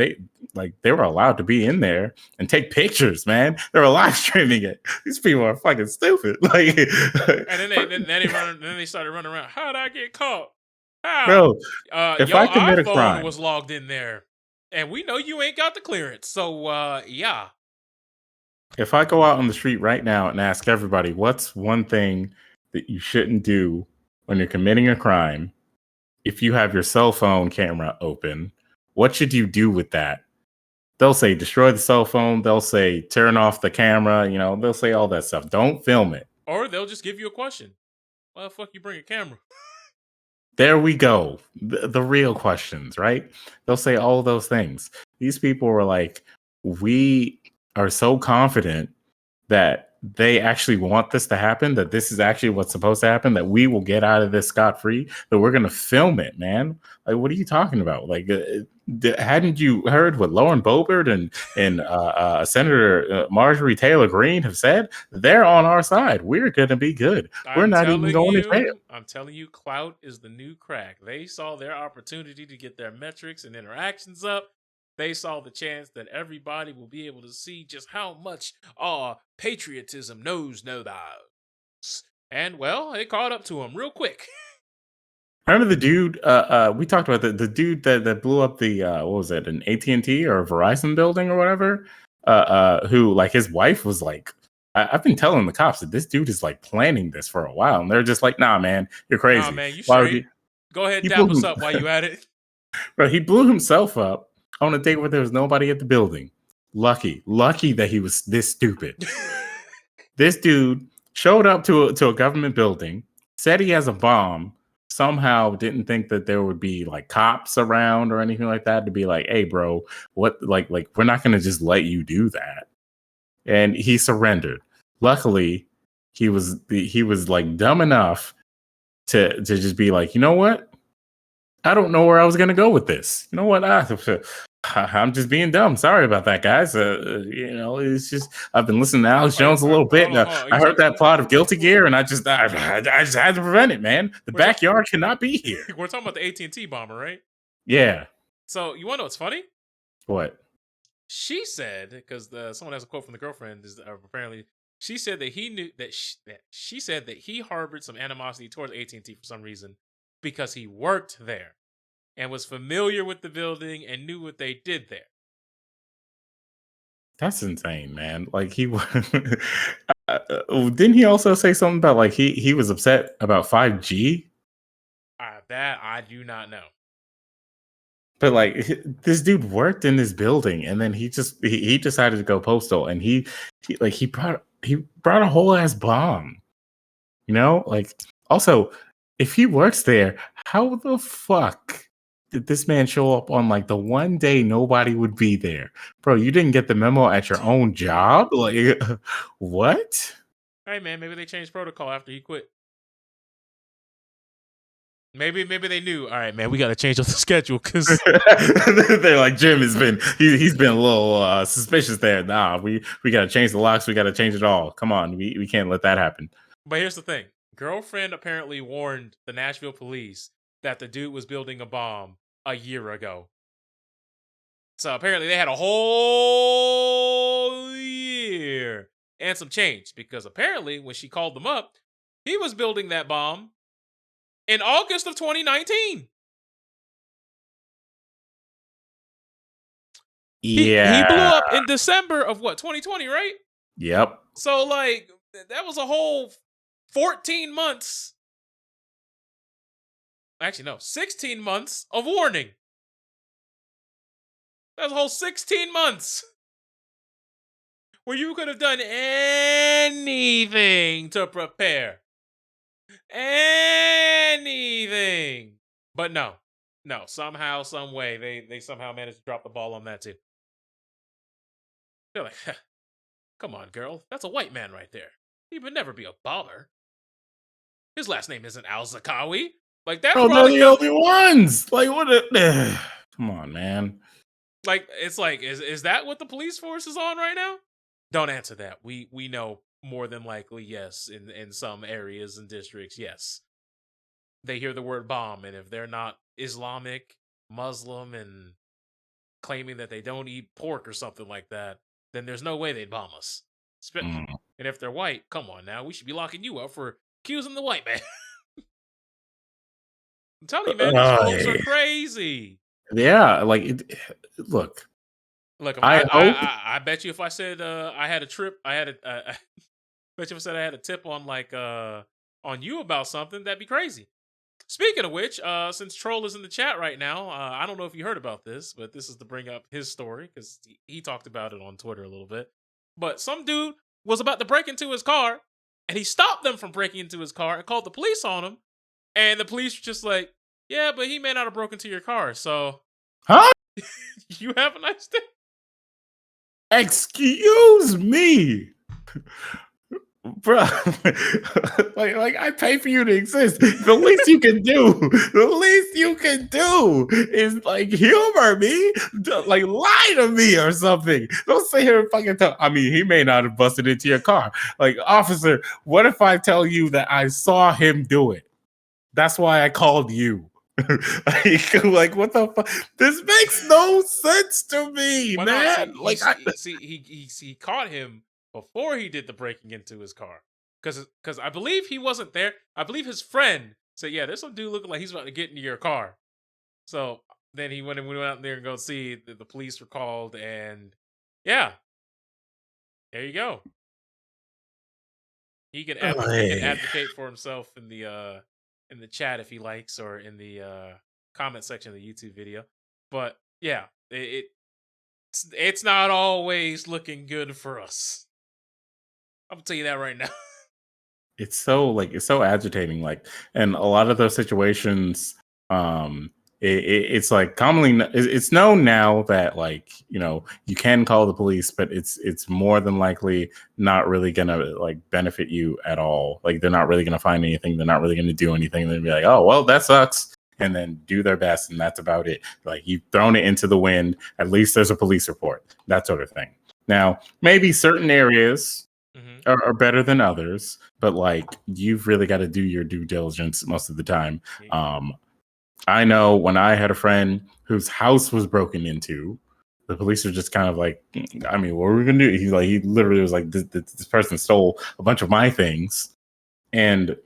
like they were allowed to be in there and take pictures, man. They were live streaming it. These people are fucking stupid. Like, and then they started running around. How'd I get caught? How? bro, if Your I commit a iPhone crime, was logged in there, and we know you ain't got the clearance. So yeah. if I go out on the street right now and ask everybody, what's one thing that you shouldn't do when you're committing a crime? If you have your cell phone camera open, what should you do with that? They'll say destroy the cell phone. They'll say turn off the camera. You know, they'll say all that stuff. Don't film it. Or they'll just give you a question. Why the fuck you bring a camera? There we go. The real questions, right? They'll say all those things. These people were like, we are so confident that they actually want this to happen, that this is actually what's supposed to happen, that we will get out of this scot-free, that we're going to film it, man. Like, what are you talking about? Like, hadn't you heard what Lauren Boebert and Senator Marjorie Taylor Greene have said? They're on our side. We're going to be good. We're not even going to jail. I'm telling you, clout is the new crack. They saw their opportunity to get their metrics and interactions up. They saw the chance that everybody will be able to see just how much patriotism knows no bounds. And, well, it caught up to them real quick. Remember the dude, we talked about the dude that blew up the, what was it, an AT&T or a Verizon building or whatever, who, like, his wife was like, I've been telling the cops that this dude is, like, planning this for a while. And they're just like, nah, man, you're crazy. Nah, man, you straight. Go ahead and dap us up while you at it. Bro, he blew himself up on a date where there was nobody at the building. Lucky that he was this stupid. This dude showed up to a government building, said he has a bomb, somehow didn't think that there would be like cops around or anything like that to be like, hey, bro, what, like we're not going to just let you do that. And he surrendered. Luckily, he was like dumb enough to just be like, you know what? I don't know where I was going to go with this. You know what? I'm just being dumb. Sorry about that, guys. You know, it's just I've been listening to Alex Jones a little bit. I heard that plot of Guilty Gear, and I just had to prevent it, man. The backyard cannot be here. We're talking about the AT&T bomber, right? Yeah. So you want to know what's funny? What? She said, because someone has a quote from the girlfriend. Is apparently she said that he knew that she said that he harbored some animosity towards AT&T for some reason because he worked there and was familiar with the building and knew what they did there. That's insane, man. Like he didn't he also say something about like he was upset about 5G? That I do not know. But like this dude worked in this building, and then he decided to go postal, and he brought a whole ass bomb. You know, like also if he works there, how the fuck did this man show up on like the one day nobody would be there? Bro, you didn't get the memo at your own job? Like what? Hey man, maybe they changed protocol after he quit. Maybe they knew. All right, man, we got to change up the schedule because they're like Jim has been he's been a little suspicious there. Nah, we got to change the locks. We got to change it all. Come on, we can't let that happen. But here's the thing: girlfriend apparently warned the Nashville police that the dude was building a bomb a year ago. So apparently they had a whole year and some change because apparently when she called them up, he was building that bomb in August of 2019. Yeah. He blew up in December of what, 2020, right? Yep. So like that was a whole 14 months. Actually, no, 16 months of warning. That's a whole 16 months where you could have done anything to prepare. Anything. But no, somehow, some way, they somehow managed to drop the ball on that too. They're like, come on, girl, that's a white man right there. He would never be a baller. His last name isn't Al-Zakawi. Like, that's they're the only ones. Like, what? Come on, man. Like, it's like, is that what the police force is on right now? Don't answer that. We know more than likely, yes. In some areas and districts, yes. They hear the word bomb, and if they're not Islamic, Muslim, and claiming that they don't eat pork or something like that, then there's no way they'd bomb us. Mm. And if they're white, come on now, we should be locking you up for accusing the white man. I'm telling you, man, these folks are crazy. Yeah, like look. Look, I hope. I bet you if I said I had a trip, I had a bet you if I said I had a tip on like on you about something, that'd be crazy. Speaking of which, since Troll is in the chat right now, I don't know if you heard about this, but this is to bring up his story because he talked about it on Twitter a little bit. But some dude was about to break into his car, and he stopped them from breaking into his car and called the police on him. And the police were just like, "Yeah, but he may not have broken into your car, so Huh? you have a nice day." Excuse me, bro. like I pay for you to exist. The least you can do, is like humor me, like lie to me or something. Don't sit here and fucking tell. I mean, he may not have busted into your car. Like, officer, what if I tell you that I saw him do it? That's why I called you. like what the fuck? This makes no sense to me, Well, man. no, Like, he caught him before he did the breaking into his car, because I believe he wasn't there. I believe his friend said, "Yeah, there's some dude looking like he's about to get into your car." So then we went out there and go see the police were called, and yeah, there you go. He can advocate for himself in the chat if he likes, or in the comment section of the YouTube video. But yeah, it's not always looking good for us. I'm gonna tell you that right now. it's so agitating. Like, and a lot of those situations, it's like commonly it's known now that, like, you know, you can call the police, but it's more than likely not really gonna like benefit you at all. Like, they're not really gonna find anything. They're not really gonna do anything. They'll be like, oh well, that sucks, and then do their best, and that's about it. Like, you've thrown it into the wind. At least there's a police report, that sort of thing. Now, maybe certain areas are better than others, but like, you've really got to do your due diligence most of the time. I know when I had a friend whose house was broken into, the police were just kind of like, I mean, what are we gonna do? He literally was like, this person stole a bunch of my things, and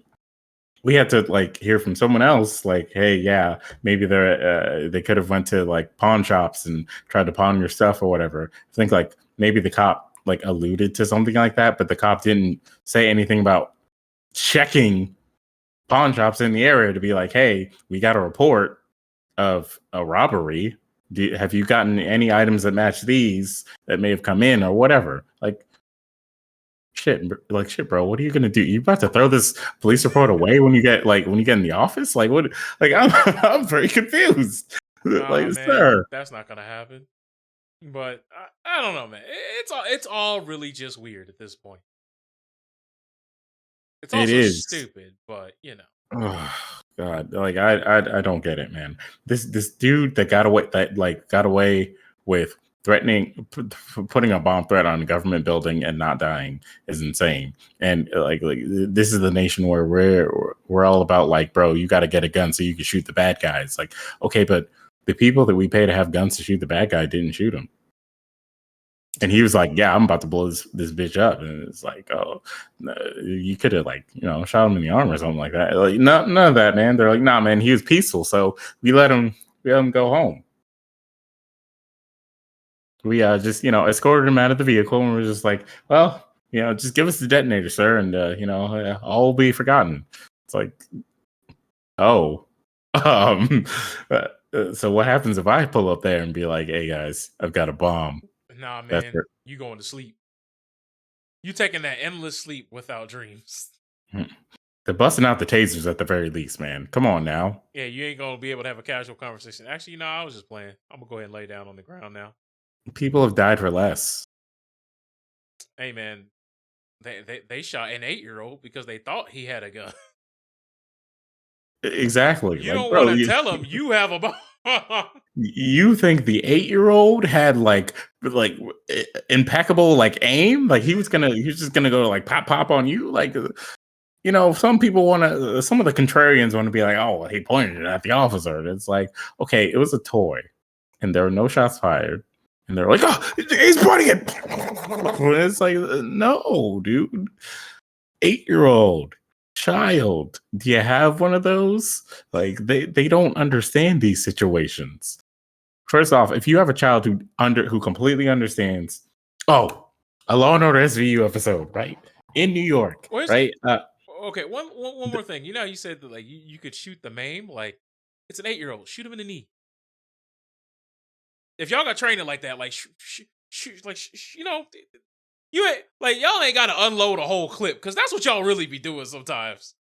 we had to like hear from someone else, like, hey, yeah, maybe they could have went to like pawn shops and tried to pawn your stuff or whatever. I think like maybe the cop like alluded to something like that, but the cop didn't say anything about checking pawn shops in the area to be like, hey, we got a report of a robbery. Have you gotten any items that match these that may have come in or whatever? Like, shit, bro. What are you gonna do? You about to throw this police report away when you get in the office? Like, what? Like, I'm very confused. Like, man, sir, that's not gonna happen. But I don't know, man. It's all really just weird at this point. It's also stupid, but you know. Oh, God, like I don't get it, man. This dude that got away with threatening, putting a bomb threat on a government building and not dying is insane. And like this is the nation where we're all about like, bro, you got to get a gun so you can shoot the bad guys. Like, okay, but the people that we pay to have guns to shoot the bad guy didn't shoot him. And he was like, yeah, I'm about to blow this bitch up. And it's like, oh, you could have, like, you know, shot him in the arm or something like that. Like, none of that, man. They're like, nah, man, he was peaceful. So we let him go home. We just, you know, escorted him out of the vehicle, and we're just like, well, you know, just give us the detonator, sir. And, you know, all will be forgotten. It's like, oh, so what happens if I pull up there and be like, hey, guys, I've got a bomb? Nah, man, you going to sleep. You taking that endless sleep without dreams. They're busting out the tasers at the very least, man. Come on now. Yeah, you ain't going to be able to have a casual conversation. Actually, no, I was just playing. I'm going to go ahead and lay down on the ground now. People have died for less. Hey, man, they shot an 8-year-old because they thought he had a gun. Exactly. You don't want to tell him you have a bomb. You think the 8-year-old had like impeccable like aim? Like he was just gonna go like pop on you? Like, you know, some of the contrarians want to be like, oh, he pointed it at the officer. It's like, okay, it was a toy. and there were no shots fired. And they're like, oh, he's pointing it. It's like, no, dude. 8-year-old child. Do you have one of those? Like, they don't understand these situations. First off, if you have a child who completely understands, a Law and Order SVU episode, right? In New York, right? Okay, one more thing. You know, you said that like you could shoot the MAME. Like, it's an 8-year-old. Shoot him in the knee. If y'all got training like that, like shoot, like you know, you ain't like y'all ain't got to unload a whole clip because that's what y'all really be doing sometimes.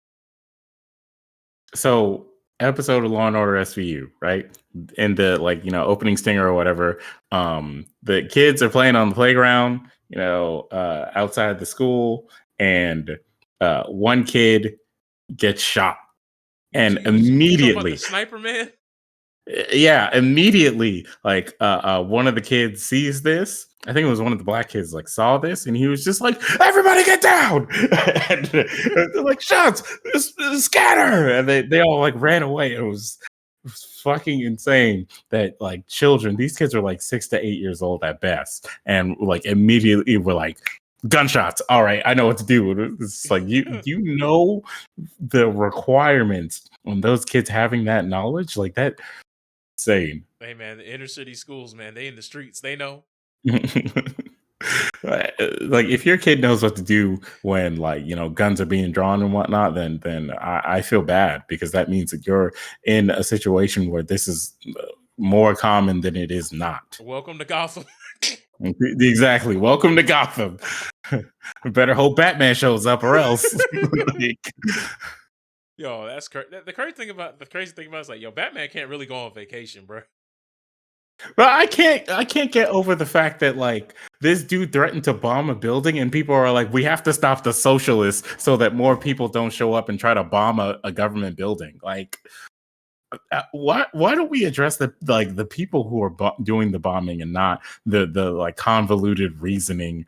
So, episode of Law and Order SVU, right? In the opening stinger or whatever, the kids are playing on the playground, outside the school, and one kid gets shot, and immediately, the sniper man. Yeah, immediately, one of the kids sees this. I think it was one of the black kids, saw this, and he was just like, "Everybody get down!" And they're like, "Shots, scatter!" And they all ran away. It was fucking insane that children, these kids are 6 to 8 years old at best, and immediately were gunshots. All right, I know what to do. It's you know the requirements on those kids having that knowledge that. Insane. Hey man, the inner city schools, man, they in the streets. They know. If your kid knows what to do when guns are being drawn and whatnot, then I feel bad, because that means that you're in a situation where this is more common than it is not. Welcome to Gotham. Exactly. Welcome to Gotham. Better hope Batman shows up, or else. Yo, that's crazy. The crazy thing about is Batman can't really go on vacation, bro. But I can't get over the fact that this dude threatened to bomb a building, and people are like, we have to stop the socialists so that more people don't show up and try to bomb a government building. Why don't we address the people who are doing the bombing, and not the convoluted reasoning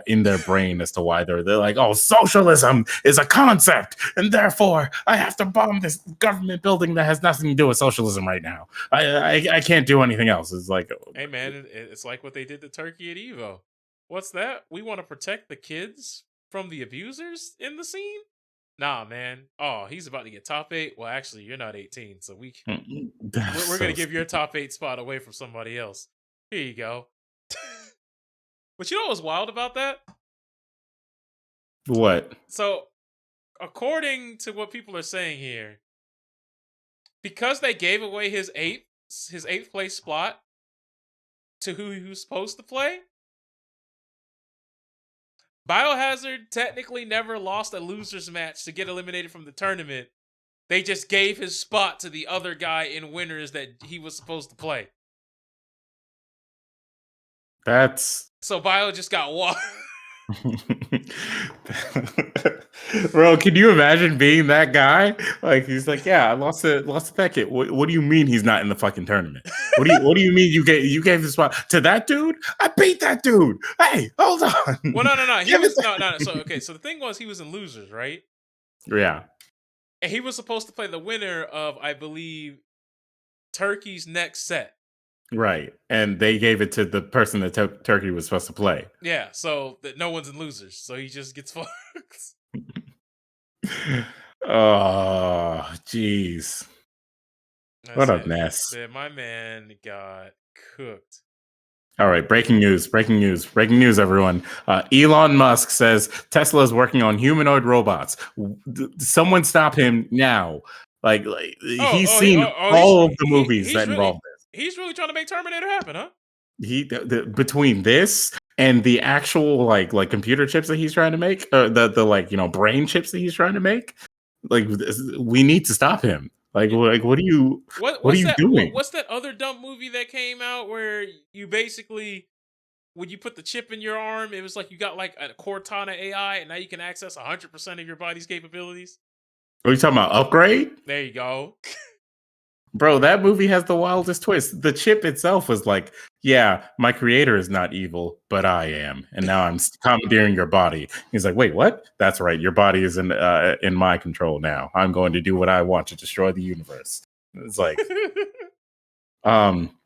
in their brain as to why they're like, oh, socialism is a concept, and therefore I have to bomb this government building that has nothing to do with socialism right now. I can't do anything else. It's like, hey man, it's like what they did to Turkey at Evo. What's that? We want to protect the kids from the abusers in the scene? Nah, man. Oh, he's about to get top 8. Well, actually, you're not 18, so we're going to give your top 8 spot away from somebody else. Here you go. But you know what's wild about that? What? So, according to what people are saying here, because they gave away his 8th place spot to who he was supposed to play, Biohazard technically never lost a loser's match to get eliminated from the tournament. They just gave his spot to the other guy in winners that he was supposed to play. So Bio just got one. Bro, can you imagine being that guy? He's like, yeah, I lost to that kid. What do you mean he's not in the fucking tournament? What do you mean you gave the spot to that dude? I beat that dude. Hey, hold on. Well, no. He was no. So the thing was, he was in losers, right? Yeah. And he was supposed to play the winner of, I believe, Turkey's next set. Right. And they gave it to the person that Turkey was supposed to play. Yeah, so that no one's in losers. So he just gets fucked. Oh, jeez. What a mess. My man got cooked. All right, breaking news, everyone. Elon Musk says Tesla is working on humanoid robots. Someone stop him now. He's seen all of the movies that involve this. He's really trying to make Terminator happen, huh? Between this and the actual computer chips that he's trying to make, the brain chips that he's trying to make, we need to stop him. What are you doing? What's that other dumb movie that came out where you basically, when you put the chip in your arm, it was like you got a Cortana AI, and now you can access 100% of your body's capabilities? Are you talking about Upgrade? There you go. Bro, that movie has the wildest twist. The chip itself was like, yeah, my creator is not evil, but I am. And now I'm commandeering your body. He's like, wait, what? That's right. Your body is in my control now. I'm going to do what I want to destroy the universe. It's like,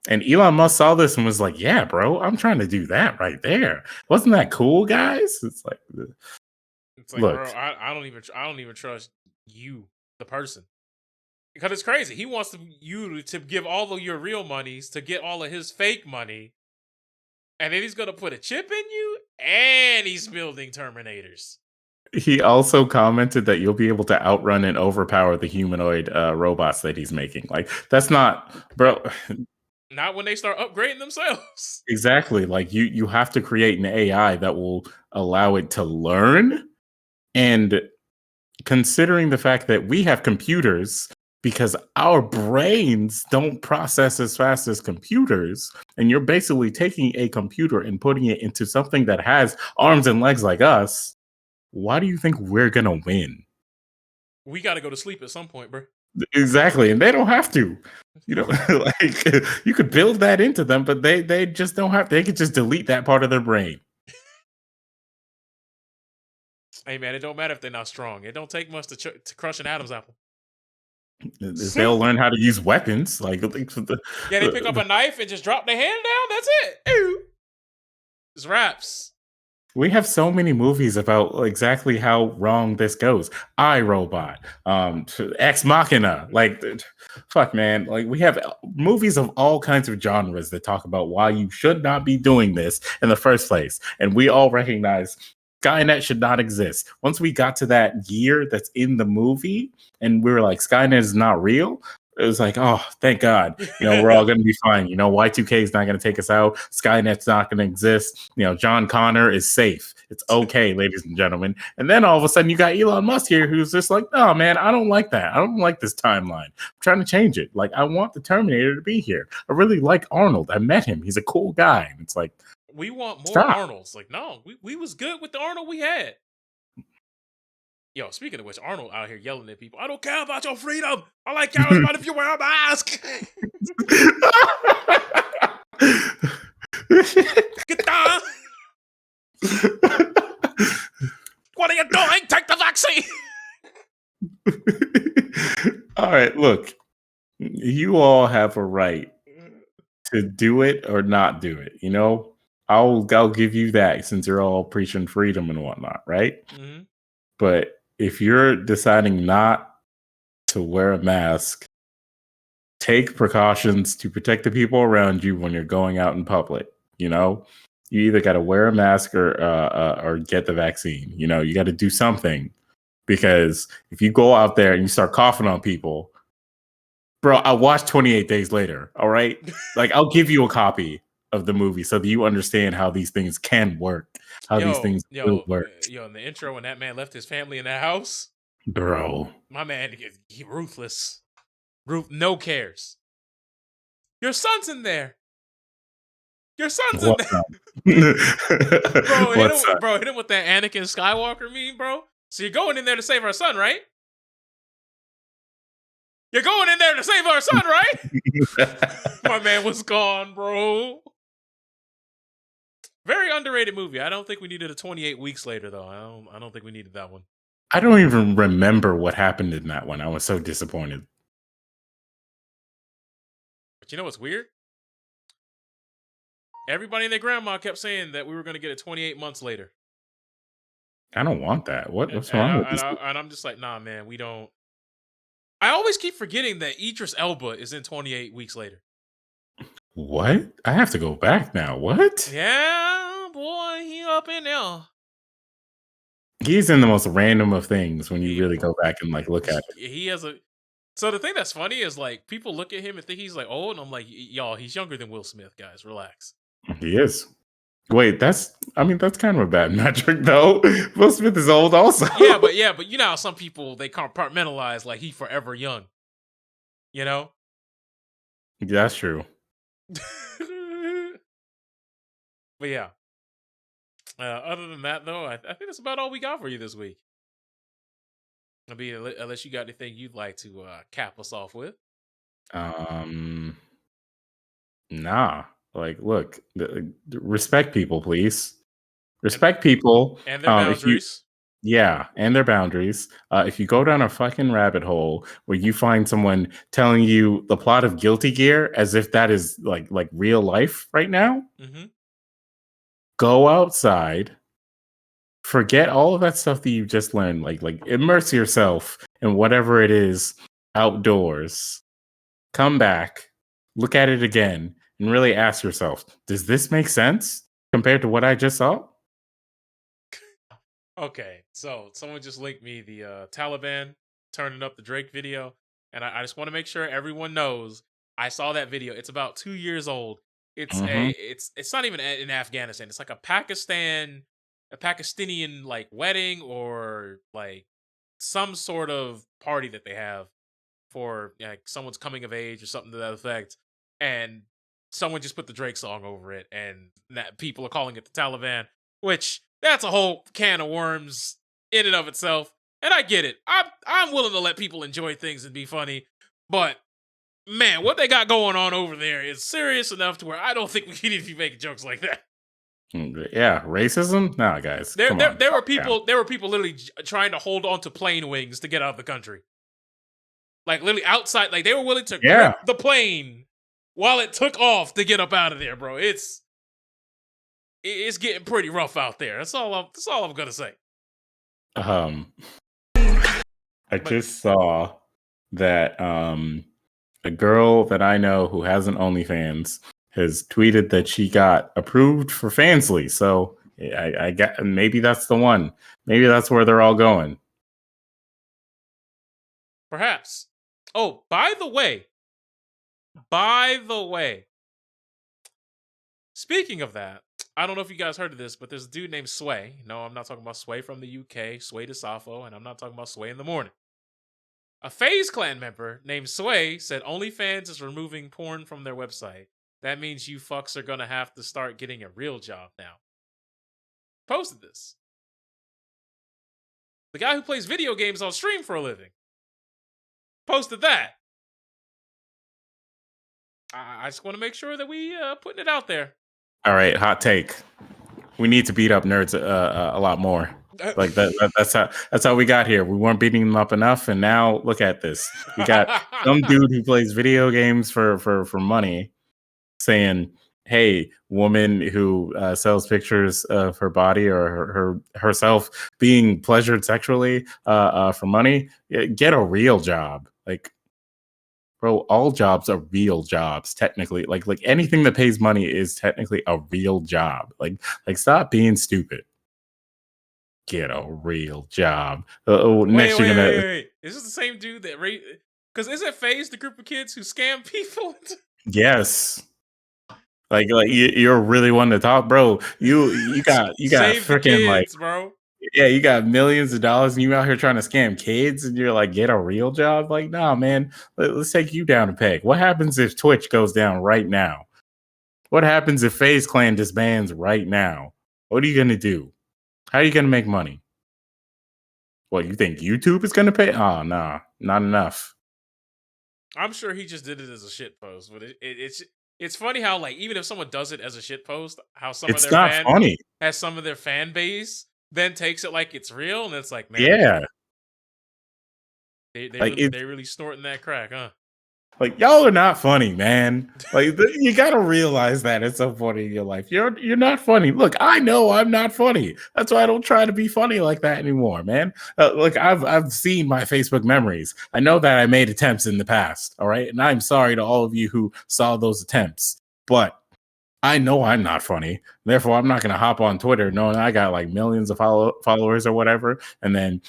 And Elon Musk saw this and was like, "Yeah, bro, I'm trying to do that right there. Wasn't that cool, guys?" It's like, bro, look, I don't even trust you, the person, because it's crazy. He wants you to give all of your real monies to get all of his fake money, and then he's gonna put a chip in you, and he's building Terminators. he also commented that you'll be able to outrun and overpower the humanoid robots that he's making. Like, that's not, bro. Not when they start upgrading themselves. Exactly. Like, you have to create an AI that will allow it to learn. And considering the fact that we have computers because our brains don't process as fast as computers, and you're basically taking a computer and putting it into something that has arms and legs like us, why do you think we're gonna win? We got to go to sleep at some point, bro. Exactly, and they don't have to. You know, like, you could build that into them, but they just don't have. They could just delete that part of their brain. Hey man, it don't matter if they're not strong. It don't take much to crush an Adam's apple. They'll learn how to use weapons. Like, Yeah, they pick up a knife and just drop their hand down. That's it. It's raps. we have so many movies about exactly how wrong this goes. iRobot, Ex Machina, like, fuck, man. Like, we have movies of all kinds of genres that talk about why you should not be doing this in the first place, and we all recognize Skynet should not exist. Once we got to that year that's in the movie, and we were like, Skynet is not real. It was like, oh, thank God. You know, we're all going to be fine. You know, Y2K is not going to take us out. Skynet's not going to exist. You know, John Connor is safe. It's okay, ladies and gentlemen. And then all of a sudden you got Elon Musk here who's just like, no, man, I don't like that. I don't like this timeline. I'm trying to change it. Like, I want the Terminator to be here. I really like Arnold. I met him. He's a cool guy. And it's like, we want more stop. Arnolds. Like, no, we was good with the Arnold we had. Yo, speaking of which, Arnold out here yelling at people. I don't care about your freedom. I like caring about if you wear a mask. Get down. What are you doing? Take the vaccine. All right, look, you all have a right to do it or not do it. You know, I'll give you that since you're all preaching freedom and whatnot, right? Mm-hmm. But if you're deciding not to wear a mask, take precautions to protect the people around you when you're going out in public. You know, you either got to wear a mask or get the vaccine. You know, you got to do something, because if you go out there and you start coughing on people, bro, I watched 28 Days Later. All right, like, I'll give you a copy of the movie so that you understand how these things can work, how these things will work. Yo, in the intro when that man left his family in that house, Bro, my man, he ruthless. No cares. Your son's in there. Your son's in there. Bro, hit him with that Anakin Skywalker meme, bro. So you're going in there to save our son, right? You're going in there to save our son, right? My man was gone, bro. Very underrated movie. I don't think we needed a 28 weeks later, though. I don't think we needed that one. I don't even remember what happened in that one. I was so disappointed. But you know what's weird? Everybody and their grandma kept saying that we were going to get it 28 months later. I don't want that. What's wrong with this? And I'm just like, nah, man, we don't. I always keep forgetting that Idris Elba is in 28 weeks later. What? I have to go back now. What? Yeah, boy, he up in there. He's in the most random of things when you really go back and like look at it. He has a. So the thing that's funny is, like, people look at him and think he's like old, and I'm like, y'all, he's younger than Will Smith, guys. Relax. He is. Wait, that's kind of a bad metric, though. Will Smith is old also. Yeah, but you know how some people, they compartmentalize like he forever young. You know? That's true. But yeah. Other than that, though, I think that's about all we got for you this week. I mean, unless you got anything you'd like to cap us off with. Nah. Like, look, respect people, please. Respect people. And their boundaries. Yeah, and their boundaries. If you go down a fucking rabbit hole where you find someone telling you the plot of Guilty Gear as if that is like real life right now, Mm-hmm. go outside, forget all of that stuff that you just learned. Like immerse yourself in whatever it is outdoors. Come back, look at it again, and really ask yourself, does this make sense compared to what I just saw? Okay, so someone just linked me the Taliban turning up the Drake video, and I just want to make sure everyone knows I saw that video. It's about 2 years old. Mm-hmm. It's not even in Afghanistan. It's like a Pakistani like wedding or like some sort of party that they have for like someone's coming of age or something to that effect, and someone just put the Drake song over it, and that people are calling it the Taliban, which that's a whole can of worms in and of itself. And I get it. I'm willing to let people enjoy things and be funny, but man, what they got going on over there is serious enough to where I don't think we need to be making jokes like that. Yeah, racism? Nah, guys, There, come there, on. there were calm down. people. There were people literally trying to hold on to plane wings to get out of the country. Like literally outside, like they were willing to Yeah. grip the plane while it took off to get up out of there, bro. It's getting pretty rough out there. That's all I'm gonna say. I just saw that a girl that I know who has an OnlyFans has tweeted that she got approved for Fansly. So I got, maybe that's the one. Maybe that's where they're all going. Perhaps. Oh, by the way, speaking of that, I don't know if you guys heard of this, but there's a dude named Sway. No, I'm not talking about Sway from the UK, Sway to Sappho, and I'm not talking about Sway in the morning. A FaZe Clan member named Sway said OnlyFans is removing porn from their website. That means you fucks are gonna have to start getting a real job now. Posted this. The guy who plays video games on stream for a living posted that. I just want to make sure that we putting it out there. All right, hot take. We need to beat up nerds a lot more. Like that's how we got here. We weren't beating them up enough, and now look at this. We got some dude who plays video games for money saying, "Hey, woman who sells pictures of her body or herself being pleasured sexually for money, get a real job." Like, bro, all jobs are real jobs technically. Like anything that pays money is technically a real job. Like stop being stupid. Get a real job. Next, you're gonna. Wait. Is this the same dude that because isn't FaZe the group of kids who scam people? Yes. Like you're really one to talk, bro. You got Save the freaking kids, bro. yeah, you got millions of dollars and you out here trying to scam kids and you're like, get a real job? Like, nah, man, let's take you down a peg. What happens if Twitch goes down right now? What happens if FaZe Clan disbands right now? What are you gonna do? How are you gonna make money? What, you think YouTube is gonna pay? Oh, nah, not enough. I'm sure he just did it as a shit post, but it's funny how like even if someone does it as a shit post, how some It's of their not funny. has some of their fan base then takes it like it's real, and it's like, man, Yeah, they like they really snorting that crack, huh? like y'all are not funny, man. Like you gotta realize that at some point in your life, you're not funny. Look, I know I'm not funny. That's why I don't try to be funny like that anymore, man. Look, I've seen my Facebook memories. I know that I made attempts in the past. All right, and I'm sorry to all of you who saw those attempts, but I know I'm not funny. Therefore, I'm not gonna hop on Twitter knowing I got like millions of followers or whatever, and then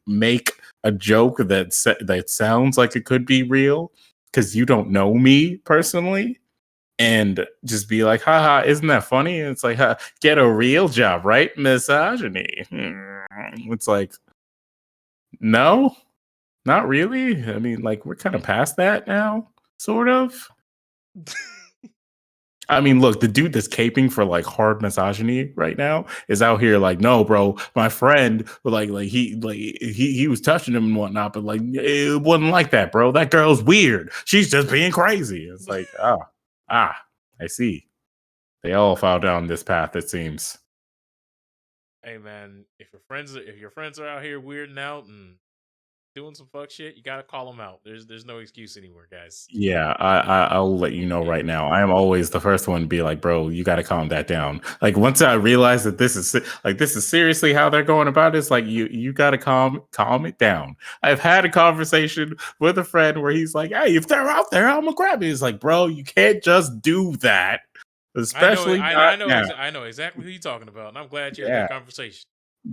make a joke that sounds like it could be real because you don't know me personally, and just be like, haha, isn't that funny? And it's like, get a real job, right? Misogyny. It's like, no, not really. I mean, like, we're kind of past that now, sort of. I mean, look, the dude that's caping for like hard misogyny right now is out here like, no, bro, my friend, he was touching him and whatnot, but like it wasn't like that, bro. That girl's weird. She's just being crazy. It's like, I see. They all fall down this path, it seems. Hey man, if your friends are out here weirding out and doing some fuck shit, you gotta call them out. There's no excuse anymore, guys. Yeah, I'll let you know Yeah. right now. I am always the first one to be like, bro, you got to calm that down. Like once I realize that this is seriously how they're going about it, it's like you got to calm it down. I've had a conversation with a friend where he's like, hey, if they're out there, I'm gonna grab it. It's like, bro, you can't just do that, especially not now. I know exactly who you're talking about, and I'm glad you had Yeah. that conversation.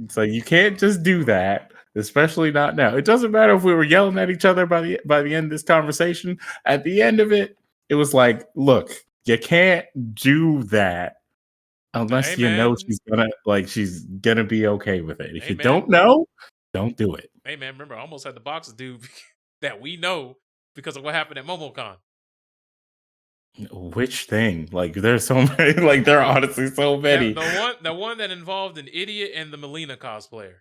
So you can't just do that, especially not now. It doesn't matter if we were yelling at each other by the end of this conversation. At the end of it, it was like, look, you can't do that Hey unless you know man, she's gonna be okay with it. If hey you don't man, know, don't do it. hey man. Remember, I almost had the box of dude that we know because of what happened at MomoCon. Which thing? Like there's so many, like there are honestly so many. The one that involved an idiot and the Melina cosplayer.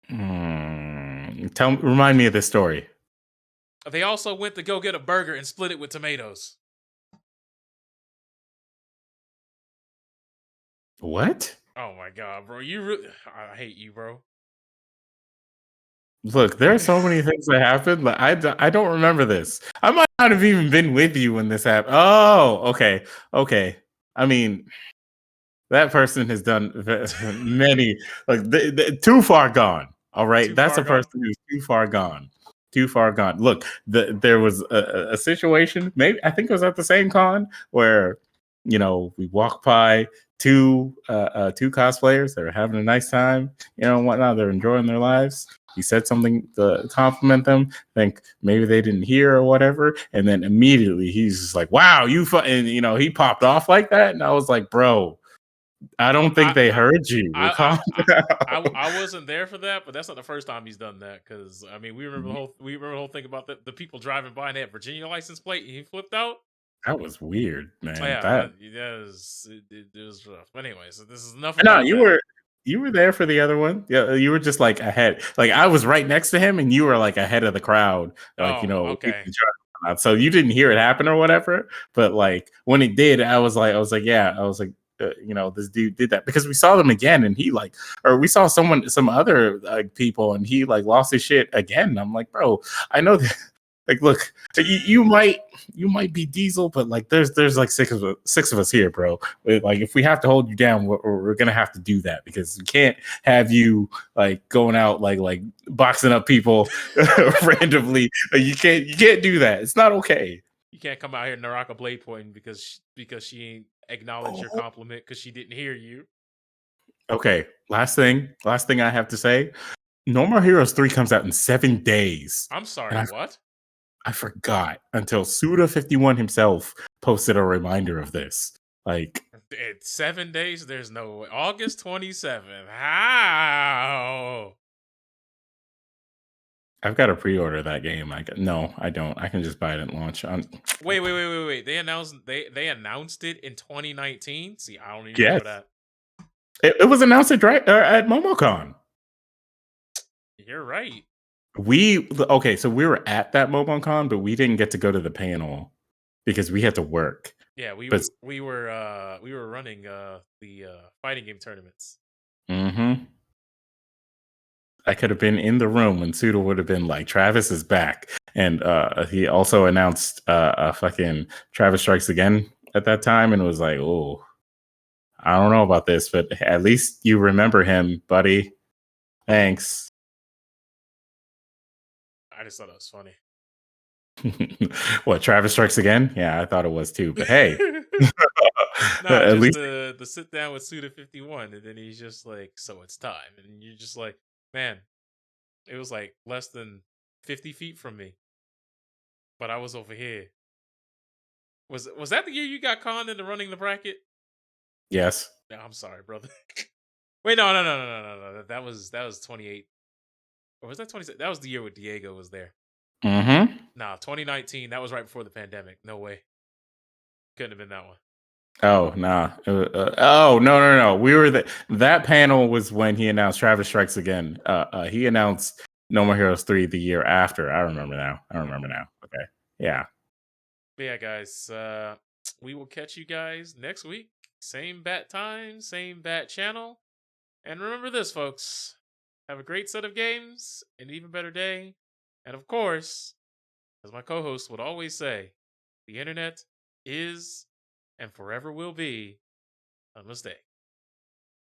Remind me of this story. They also went to go get a burger and split it with tomatoes. What? Oh my god, bro! I hate you, bro. Look, there are so many things that happened. Like I don't remember this. I might not have even been with you when this happened. Oh, okay. I mean, that person has done many, like too far gone. All right, Too that's far a gone. person who's too far gone. Too far gone. Look, there was a situation. Maybe I think it was at the same con where we walked by two cosplayers. They were having a nice time, and whatnot. They're enjoying their lives. He said something to compliment them. Think maybe they didn't hear or whatever, and then immediately he's just like, "Wow, and he popped off like that." And I was like, "Bro, I don't think they heard you. Calm down." I wasn't there for that, but that's not the first time he's done that. Because I mean, we remember the whole thing about the people driving by and they had Virginia license plate and he flipped out. That was weird, man. Oh, yeah, That it was rough. But anyway, so this is enough no, about that. you were there for the other one. Yeah, you were just like ahead. Like I was right next to him, and you were like ahead of the crowd. Like Oh, okay. So you didn't hear it happen or whatever. But like when it did, I was like, yeah, I was like, this dude did that because we saw them again, and he or we saw some other people, and he like lost his shit again. I'm like, bro, I know that. Like, look, you might be Diesel, but like, there's like six of us here, bro. Like, if we have to hold you down, we're gonna have to do that because we can't have you like going out like boxing up people randomly. You can't do that. It's not okay. You can't come out here Naraka blade pointing because she ain't acknowledged your compliment because she didn't hear you. Okay, last thing I have to say. No More Heroes 3 comes out in 7 days. I'm sorry, what? I forgot until Suda51 himself posted a reminder of this. Like, it's 7 days. There's no way. August 27th. How? I've got to pre-order that game. No, I don't. I can just buy it at launch. Wait. They announced it in 2019. See, I don't even Yes. know that. It was announced at MomoCon. You're right. So we were at that MomoCon, but we didn't get to go to the panel because we had to work. Yeah, we were running the fighting game tournaments. Mm-hmm. I could have been in the room when Suda would have been like, Travis is back. And he also announced fucking Travis Strikes Again at that time and was like, oh, I don't know about this, but at least you remember him, buddy. Thanks. I just thought it was funny. What, Travis Strikes Again? Yeah, I thought it was too. But hey, at least the sit down with Suda51, and then he's just like, "So it's time," and you're just like, "Man, it was like less than 50 feet from me, but I was over here." Was that the year you got conned into running the bracket? Yes. No, I'm sorry, brother. Wait, no. That was 28. Or was that 27? That was the year with Diego was there. Mm-hmm. Nah, 2019. That was right before the pandemic. No way. Couldn't have been that one. Oh, nah. No. We were that panel was when he announced Travis Strikes Again. He announced No More Heroes 3 the year after. I remember now. Okay. Yeah. But yeah, guys. We will catch you guys next week. Same bat time, same bat channel. And remember this, folks. Have a great set of games, an even better day. And of course, as my co host would always say, the internet is and forever will be a mistake.